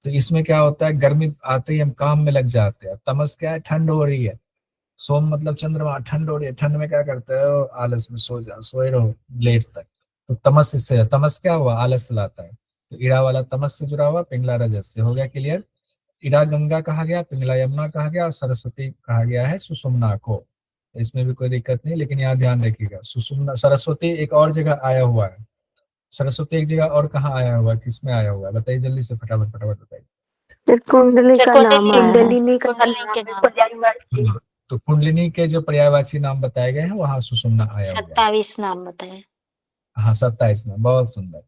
तो इसमें क्या होता है, गर्मी आते ही हम काम में लग जाते हैं। तमस क्या है, ठंड हो रही है। सोम मतलब चंद्रमा, ठंड हो रही है, ठंड में क्या करते हो, आलस में सो जा, सोए रहो लेट तक। तो तमस इससे है। तमस क्या हुआ, आलस लाता है। तो ईड़ा वाला तमस से जुड़ा हुआ, पिंगला रजस से। हो गया क्लियर? ईड़ा गंगा कहा गया, पिंगला यमुना कहा गया, और सरस्वती कहा गया है सुषुम्ना को। इसमें भी कोई दिक्कत नहीं, लेकिन यहाँ ध्यान रखिएगा, सुषुम्ना सरस्वती एक और जगह आया हुआ है। सरस्वती एक जगह और कहाँ आया हुआ है, किसमें आया हुआ है, बताइए जल्दी से, फटाफट फटाफट बताइए। कुंडली का नाम आया है। कुंडलिनी के नाम, हाँ, तो कुंडलिनी के जो पर्यायवाची नाम बताए गए हैं वहां सुषुम्ना आया हुआ है। 27 नाम बताए। हाँ 27 नाम, बहुत सुंदर।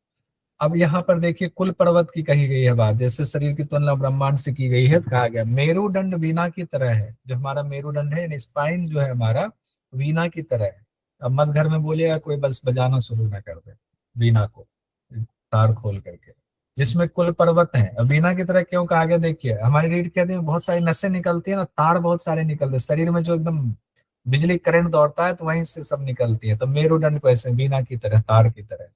अब यहाँ पर देखिए, कुल पर्वत की कही गई है बात। जैसे शरीर की तुलना ब्रह्मांड से की गई है, तो कहा गया मेरुदंड वीणा की तरह है। जो हमारा मेरुदंड है, यानी स्पाइन जो है हमारा, वीणा की तरह है। अब मत घर में बोलिएगा कोई बस बजाना शुरू ना कर दे वीणा को, तार खोल करके, जिसमें कुल पर्वत है। अब वीणा की तरह क्यों कहा गया, देखिए हमारी रीढ़ के में बहुत सारी नसें निकलती है ना, तार बहुत सारे निकलते हैं शरीर में, जो एकदम बिजली करंट दौड़ता है, तो वहीं से सब निकलती है। तो मेरुदंड को ऐसे वीणा की तरह, तार की तरह,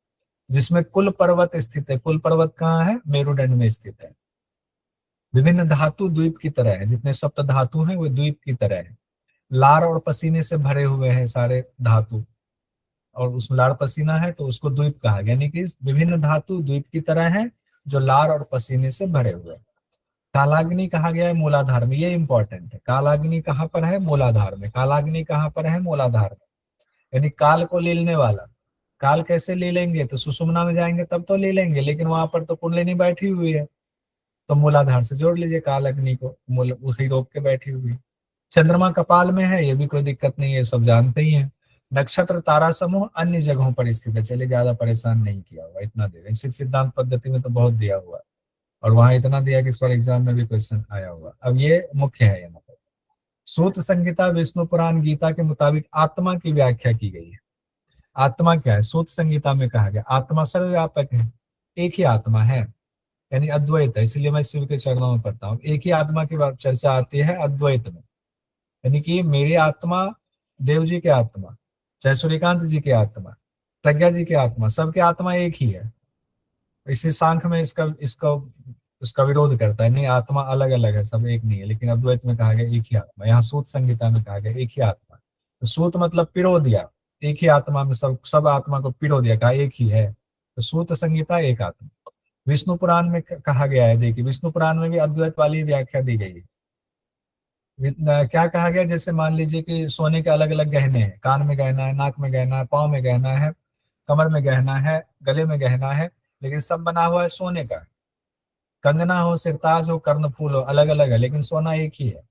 जिसमें कुल पर्वत स्थित है। कुल पर्वत कहाँ है, मेरुदंड में स्थित है। विभिन्न धातु द्वीप की तरह है, जितने सप्त धातु हैं वो द्वीप की तरह है। लार और पसीने से भरे हुए हैं सारे धातु, और उसमें लार पसीना है तो उसको द्वीप कहा गया, यानी कि विभिन्न धातु द्वीप की तरह है, जो लार और पसीने से भरे हुए हैं। कालाग्नि कहा गया है मूलाधार में, ये इंपॉर्टेंट है। कालाग्नि कहाँ पर है, मूलाधार में। कालाग्नि कहाँ पर है, मूलाधार में, यानी काल को लीलने वाला। काल कैसे ले लेंगे, तो सुषुम्ना में जाएंगे तब तो ले लेंगे, लेकिन वहां पर तो कुंडलिनी बैठी हुई है, तो मूलाधार से जोड़ लीजिए काल अग्नि को, मूल उसी रोक के बैठी हुई। चंद्रमा कपाल में है, ये भी कोई दिक्कत नहीं है, सब जानते ही हैं। नक्षत्र तारा समूह अन्य जगहों पर स्थित है, चलिए ज्यादा परेशान नहीं किया हुआ, इतना दे रहे। सिद्धांत पद्धति में तो बहुत दिया हुआ है, और वहां इतना दिया कि इस बार एग्जाम में भी क्वेश्चन आया हुआ। अब ये मुख्य है यहाँ पर। सूत संहिता, विष्णु पुराण, गीता के मुताबिक आत्मा की व्याख्या की गई है। आत्मा क्या है, सूत संहिता में कहा गया आत्मा सर्वव्यापक है, एक ही आत्मा है, यानी अद्वैत है। इसलिए मैं शिव के चरणों में पढ़ता हूँ। एक ही आत्मा की चर्चा आती है अद्वैत में, यानी कि मेरी आत्मा, देव जी की आत्मा, चाहे सूर्यकांत जी की आत्मा, प्रज्ञा जी की आत्मा, सबकी आत्मा एक ही है। इसी सांख में इसका इसका उसका विरोध करता है, नहीं आत्मा अलग अलग है, सब एक नहीं है। लेकिन अद्वैत में कहा गया एक ही आत्मा। यहाँ सूत संहिता में कहा गया एक ही आत्मा। तो सूत मतलब पिरो दिया, एक ही आत्मा में सब आत्मा को पिरो दिया, कहा एक ही है। तो सूत संहिता एक आत्मा। विष्णु पुराण में कहा गया है, देखिए विष्णु पुराण में भी अद्वैत वाली व्याख्या दी गई है। क्या कहा गया, जैसे मान लीजिए कि सोने के अलग अलग गहने हैं, कान में गहना है, नाक में गहना है, पाँव में गहना है, कमर में गहना है, गले में गहना है, लेकिन सब बना हुआ है सोने का। कंगना हो, सिरताज हो, कर्णफूल हो, अलग अलग है, लेकिन सोना एक ही है।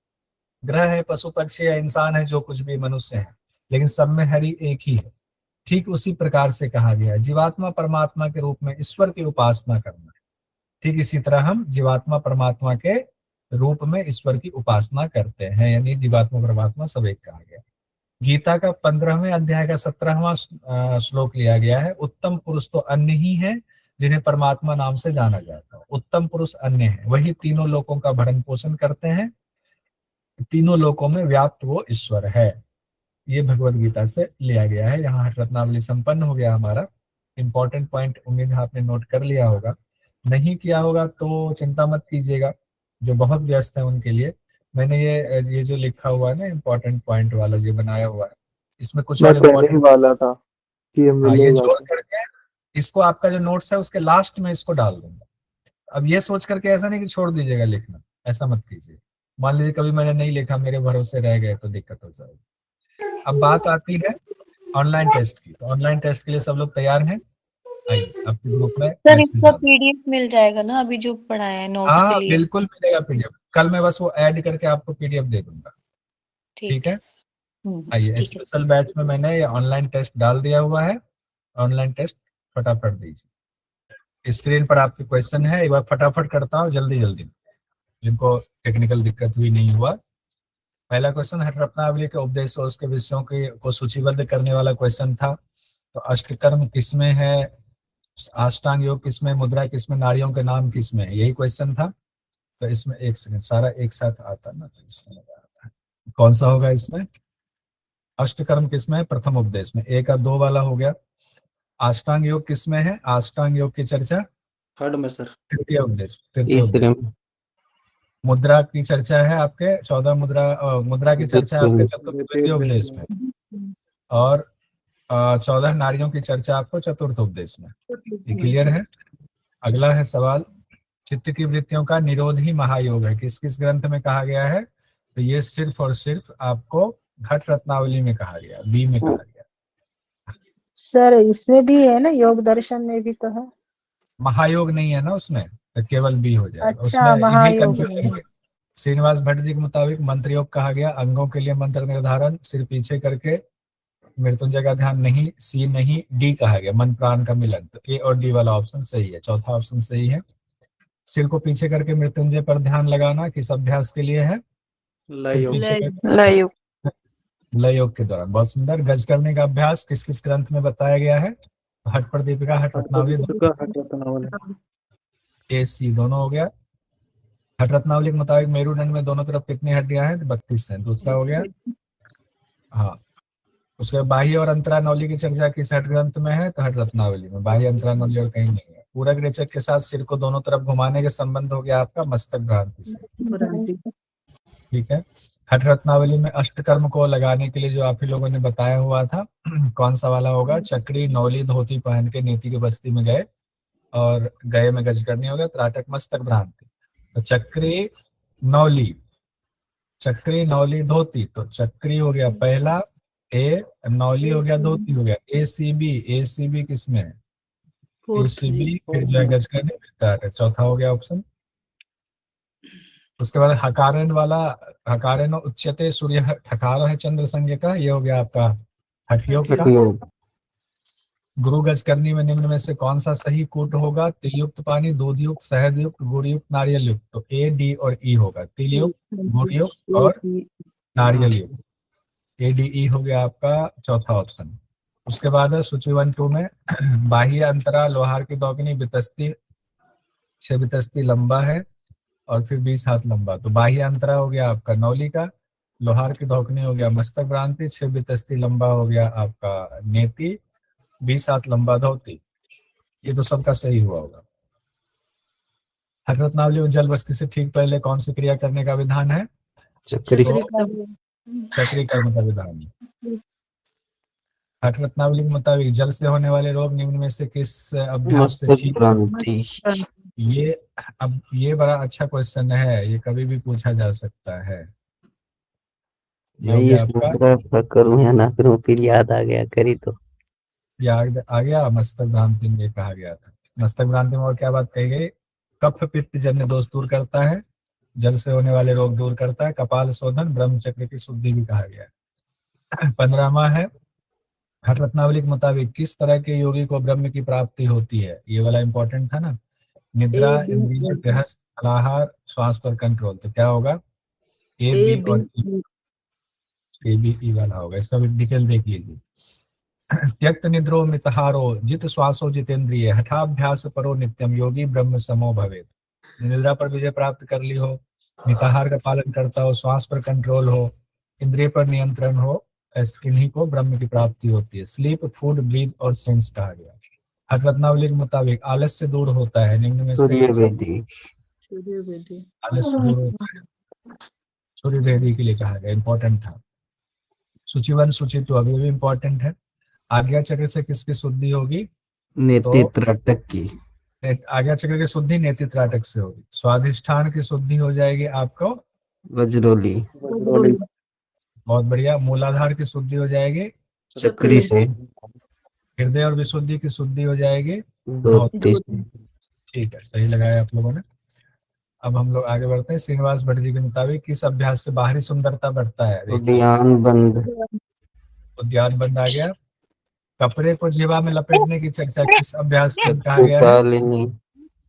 ग्रह है, पशु पक्षी है, इंसान है, जो कुछ भी मनुष्य है, लेकिन सब में हरि एक ही है। ठीक उसी प्रकार से कहा गया है जीवात्मा परमात्मा के रूप में ईश्वर की उपासना करना। ठीक इसी तरह हम जीवात्मा परमात्मा के रूप में ईश्वर की उपासना करते हैं, यानी जीवात्मा परमात्मा सब एक कहा गया। गीता का 15वें अध्याय का 17वां श्लोक लिया गया है। उत्तम पुरुष तो अन्य ही है जिन्हें परमात्मा नाम से जाना जाता है। उत्तम पुरुष अन्य है, वही तीनों लोकों का भरण पोषण करते हैं, तीनों लोकों में व्याप्त वो ईश्वर है। ये भगवत गीता से लिया गया है। यहाँ हठ रत्नावली संपन्न हो गया हमारा। इंपॉर्टेंट पॉइंट उम्मीद है आपने नोट कर लिया होगा, नहीं किया होगा तो चिंता मत कीजिएगा, जो बहुत व्यस्त है उनके लिए मैंने ये जो लिखा हुआ है ना इंपॉर्टेंट पॉइंट वाला जो बनाया हुआ है, इसमें कुछ मैं और कहने ही इम्पोर्टेंट, वाला था कि ये हाँ ये मिलेगा जोड़ तो। करके इसको आपका जो नोट्स है उसके लास्ट में इसको डाल दूंगा। अब ये सोच करके ऐसा नहीं कि छोड़ दीजिएगा लिखना, ऐसा मत कीजिए। मान लीजिए कभी मैंने नहीं लिखा, मेरे भरोसे रह गए तो दिक्कत हो जाएगी। अब बात आती है ऑनलाइन टेस्ट की। तो ऑनलाइन टेस्ट के लिए सब लोग तैयार हैं? आइए आपके ग्रुप में सर मैसेज इसका डालो। पीडीएफ मिल जाएगा ना अभी जो पढ़ाया है नोट्स के हाँ लिए? बिल्कुल मिलेगा पीडीएफ, कल मैं बस वो ऐड करके आपको पीडीएफ दे दूंगा। ठीक है, आइए ठीक है। स्पेशल बैच में मैंने ये ऑनलाइन टेस्ट डाल दिया हुआ है। ऑनलाइन टेस्ट फटाफट दीजिए। स्क्रीन पर आपके क्वेश्चन है, एक बार फटाफट करता हूँ जल्दी जल्दी, जिनको टेक्निकल दिक्कत भी नहीं हुआ। पहला क्वेश्चन हठ रत्नावली के उपदेश और उसके विषयों को सूचीबद्ध करने वाला क्वेश्चन था। तो अष्टकर्म किसमें है, अष्टांग योग किसमें, मुद्रा किसमें, नारियों के नाम किसमें, यही क्वेश्चन था। तो इसमें एक सेकंड, सारा एक साथ आता ना, तो इसमें लगा आता है। कौन सा होगा इसमें? अष्टकर्म किसमें है? प्रथम उपदेश में। 1 और 2 वाला हो गया। अष्टांग योग किसमें है? अष्टांग योग की चर्चा थर्ड में सर। तृतीय उपदेश, तीसरे में। मुद्रा की चर्चा है आपके 14 मुद्रा की चर्चा है आपके द्वितीय उपदेश में, और 14 नारियों की चर्चा आपको चतुर्थ उपदेश में। ये क्लियर है? अगला है सवाल, चित्त की वृत्तियों का निरोध ही महायोग है, किस किस ग्रंथ में कहा गया है? तो ये सिर्फ और सिर्फ आपको घट रत्नावली में कहा गया, बी में कहा गया। सर इसमें भी है ना, योग दर्शन में भी तो है। महायोग नहीं है ना उसमें, तो केवल बी हो जाएगा। अच्छा, उसमें इन्हीं महायोग कंफ्यूजन है। श्रीनिवास भट्ट जी के मुताबिक मंत्र योग कहा गया, अंगों के लिए मंत्र निर्धारण, सिर पीछे करके मृत्युंजय का ध्यान नहीं, सी नहीं, डी कहा गया मन प्राण का मिलन। तो ए और डी वाला ऑप्शन सही है, चौथा ऑप्शन सही है। सिर को पीछे करके मृत्युंजय पर ध्यान लगाना किस अभ्यास के लिए है? लय योग। लय योग। लय योग के दौरान। बहुत सुंदर। गज करने का अभ्यास किस किस ग्रंथ में बताया गया है? हट पर दीपिका, हट रत्नावली, ए सी दोनों हो गया। हट रत्नावली के मुताबिक मेरुदंड में दोनों तरफ कितनी हड्डियां हैं? 32 हैं, दूसरा हो गया। हाँ, उसके बाह्य और अंतरा नौली की चर्चा किस हट ग्रंथ में है? तो हट रत्नावली में। बाह्य अंतरा नौली और कहीं नहीं है। पूरक रेचक के साथ सिर को दोनों तरफ घुमाने के संबंध हो गया आपका मस्तक भ्रांति से। ठीक है। हट रत्नावली में अष्टकर्म को लगाने के लिए जो आप ही लोगों ने बताया हुआ था, कौन सा वाला होगा? चक्री, नौली, धोती पहन के नेति की बस्ती में गए और गए में गज करनी होगा, त्राटक मस्तक भ्रांति। तो चक्री नौली, चक्री नौली धोती, तो चक्री हो गया पहला, ए, नौली हो गया, धोती हो गया, ए सी बी। ए सी बी किसमें है? ए सी बी, फिर जो है गज करने मिलता है, चौथा हो गया ऑप्शन। उसके बाद हकारेन वाला, हकारेन उच्यते सूर्य ठकार है चंद्र संज्ञ का, ये हो गया आपका हठयोग का। गुरु गज करनी में निम्न में से कौन सा सही कूट होगा? तिल युक्त पानी, दूध युक्त, शहद युक्त, गुड़ युक्त, नारियल युक्त। तो ए, डी और ई होगा, तिल युक्त, गुड़ युक्त और नारियल युक्त। ए, डी, ई हो गया आपका चौथा ऑप्शन। उसके बाद है सूची 1, 2 में बाह्य अंतरा लोहार की दौगनी बितस्ती 6 बितस्ती लंबा है और फिर 20 हाथ लंबा। तो बाह्य अंतरा हो गया आपका नौली का, लोहार की धौकनी हो गया मस्तक भ्रांति, 6 बितस्ती लंबा हो गया आपका नेति, 20 हाथ लंबा धोती। ये तो सबका सही हुआ होगा। हट रत्नावली में जल बस्ती से ठीक पहले कौन सी क्रिया करने का विधान है? चक्री। चक्री कर्म का विधान है। हट रत्नावली के मुताबिक जल से होने वाले रोग निम्न में से किस अभ्यास से ठीक? ये अब ये बड़ा अच्छा क्वेश्चन है, ये कभी भी पूछा जा सकता है। ये हो गया आपका करूं या ना करूं, फिर याद आ गया, करी तो याद आ गया। मस्तक भ्रांति में कहा गया था। मस्तक भ्रांति में और क्या बात कही गई? कफ पित्त जन्य दोष दूर करता है, जल से होने वाले रोग दूर करता है, कपाल शोधन, ब्रह्मचक्र की शुद्धि भी कहा गया है। 15वां है, हट रत्नावली के मुताबिक किस तरह के योगी को ब्रह्म की प्राप्ति होती है? ये वाला इंपॉर्टेंट था ना। निद्रा, इंद्रिय, गृहस्थ, फलाहार, श्वास पर कंट्रोल। तो क्या होगा? ए, बी और ई। ए, बी, ई वाला होगा। इसका भी डिटेल देख लीजिए। त्यक्त निद्रो मितहारो जित श्वासो जितेंद्रिय हठाभ्यास परो नित्यम योगी ब्रह्म समो भवेत। निद्रा पर विजय प्राप्त कर ली हो, मिताहार का पालन करता हो, श्वास पर कंट्रोल हो, इंद्रिय पर नियंत्रण हो, इन्हीं को ब्रह्म की प्राप्ति होती है। स्लीप, फूड, ब्रीथ और सेंस कहा गया। हट रत्नावली के मुताबिक आलस्य दूर होता है निम्न में से आलस्य दूर होता है, सूर्य भेदी के लिए कहा गया। इंपॉर्टेंट था। सूची 1 सूची 2 अभी भी इंपॉर्टेंट है। आज्ञा चक्र से किसकी शुद्धि होगी? नेति त्राटक की। आज्ञा चक्र की शुद्धि नेति त्राटक से होगी। स्वाधिष्ठान की शुद्धि हो जाएगी आपको वज्रोली। बहुत बढ़िया। मूलाधार की शुद्धि हो जाएगी चक्री से। हृदय और विशुद्धि की शुद्धि हो जाएगी धोती। ठीक है, सही लगाया आप लोगों ने। अब हम लोग आगे बढ़ते हैं। श्रीनिवास भट्ट जी के मुताबिक किस अभ्यास से बाहरी सुंदरता बढ़ता है? उद्यान बंद। उद्यान बंद आ गया। कपड़े को जीवा में लपेटने की चर्चा किस अभ्यास में कहा गया है?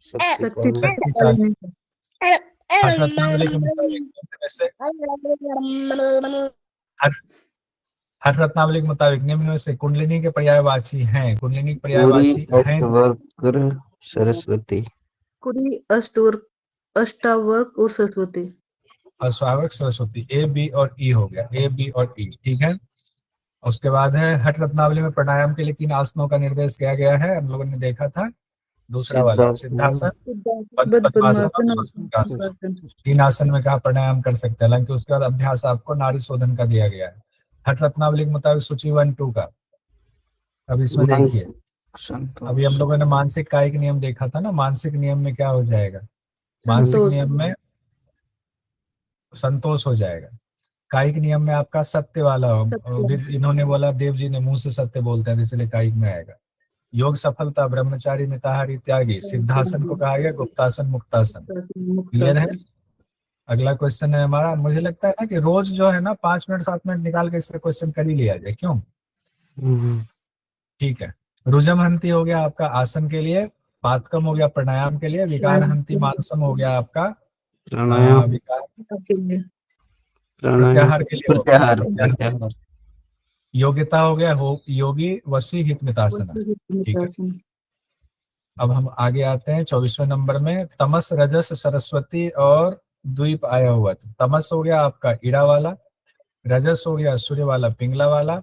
शक्तिशाली। हट रत्नावली के मुताबिक हठ रत्नावली के मुताबिक निम्न में से कुंडलिनी के पर्यायवाची हैं, कुंडलिनी के पूरी पर्यायवाची हैं अष्टवक्र सरस्वती। कुड़ी अष्टावर्क और सरस्वती। अश्वावक सरस्वती, ए बी और ई हो गया, ए बी और ई, ठीक है। उसके बाद है हठ रत्नावली में प्राणायाम के लिए किन आसनों का निर्देश किया गया है, हम लोगों ने देखा था दूसरा वाला सिद्धासन, पद्मासन और सुषुप्तासन। तीन आसन में कहा प्राणायाम कर सकते हैं, हालांकि उसके बाद अभ्यास आपको नाड़ी शोधन का दिया गया है। हठ रत्नावली के मुताबिक सूची 1-2 का, अब इसमें देखिए, अभी हम लोगों ने मानसिक कायिक नियम देखा था ना, मानसिक नियम में क्या हो जाएगा, मानसिक नियम में संतोष हो जाएगा, कायिक नियम में आपका सत्य वाला हो, इन्होंने बोला, देव जी ने मुंह से सत्य बोलते हैं इसलिए कायिक में आएगा। योग सफलता, ब्रह्मचारी, मिताहारी, त्यागी, सिद्धासन को कहा गया गुप्तासन, मुक्तासन। क्लियर है। अगला क्वेश्चन है हमारा, मुझे लगता है ना कि रोज जो है ना 5 मिनट 7 मिनट निकाल के इससे क्वेश्चन कर ही लिया जाए, क्यों? ठीक है। रुजमहंती हो गया आपका आसन के लिए, पातकम हो गया प्राणायाम के लिए, विकारहंती मानसम हो गया आपका प्रत्याहार के लिए, प्रत्याहार। योग्यता हो गया योगी वशी हितमितासन। ठीक है। अब हम आगे आते हैं 24वें नंबर में, तमस रजस सरस्वती और द्वीप आया हुआ। तमस हो गया आपका ईड़ा वाला, रजस हो गया सूर्य वाला पिंगला वाला,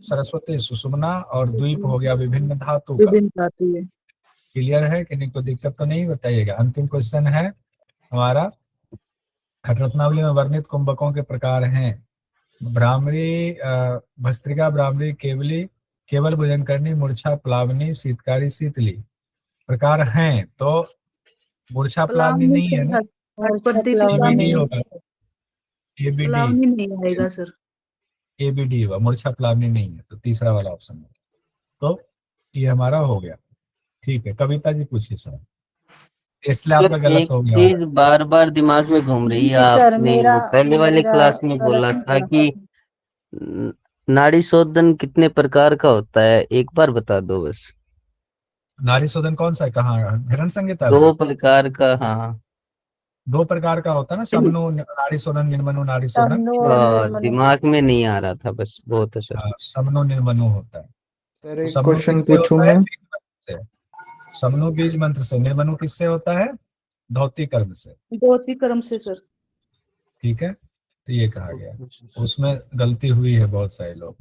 सरस्वती सुषुम्ना और द्वीप हो गया विभिन्न धातु का। क्लियर है कि नहीं, कोई दिक्कत तो नहीं, बताइएगा। अंतिम क्वेश्चन है हमारा, हठ रत्नावली में वर्णित कुंभकों के प्रकार हैं, भ्रामरी, भस्त्रिका, भ्रामरी, केवली, केवल भुजंकर्णी, मूर्छा, प्लावनी, शीतकारी, शीतली प्रकार हैं। तो मूर्छा प्लावनी नहीं है ना, एबीडी होगा, प्लावनी नहीं आएगा सर, एबीडी होगा, मूर्छा प्लावनी नहीं है, तो तीसरा वाला ऑप्शन है। तो ये हमारा हो गया। ठीक है, कविता जी पूछिए सर, इसलिए आपका गलत हो गया। चीज बार बार दिमाग में घूम रही है, आपने पहले वाले क्लास में बोला था कि नाड़ी शोधन कितने प्रकार का होता है, एक बार बता दो बस। नाड़ी शोधन कौन सा है, कहाँ, घृण संहिता? 2 प्रकार का, हाँ 2 प्रकार का होता है ना, समनु नाड़ी शोधन, निर्मनु नाड़ी शोधन। दिमाग में नहीं आ रहा था बस, बहुत अच्छा। समनु निर्मनु होता है। सर एक क्वेश्चन पूछूं मैं? समनु बीज मंत्र से, निर्मनु किससे होता है, धौती कर्म से। धौती कर्म से सर। ठीक है, तो ये कहा गया, उसमें गलती हुई है बहुत सारे लोग।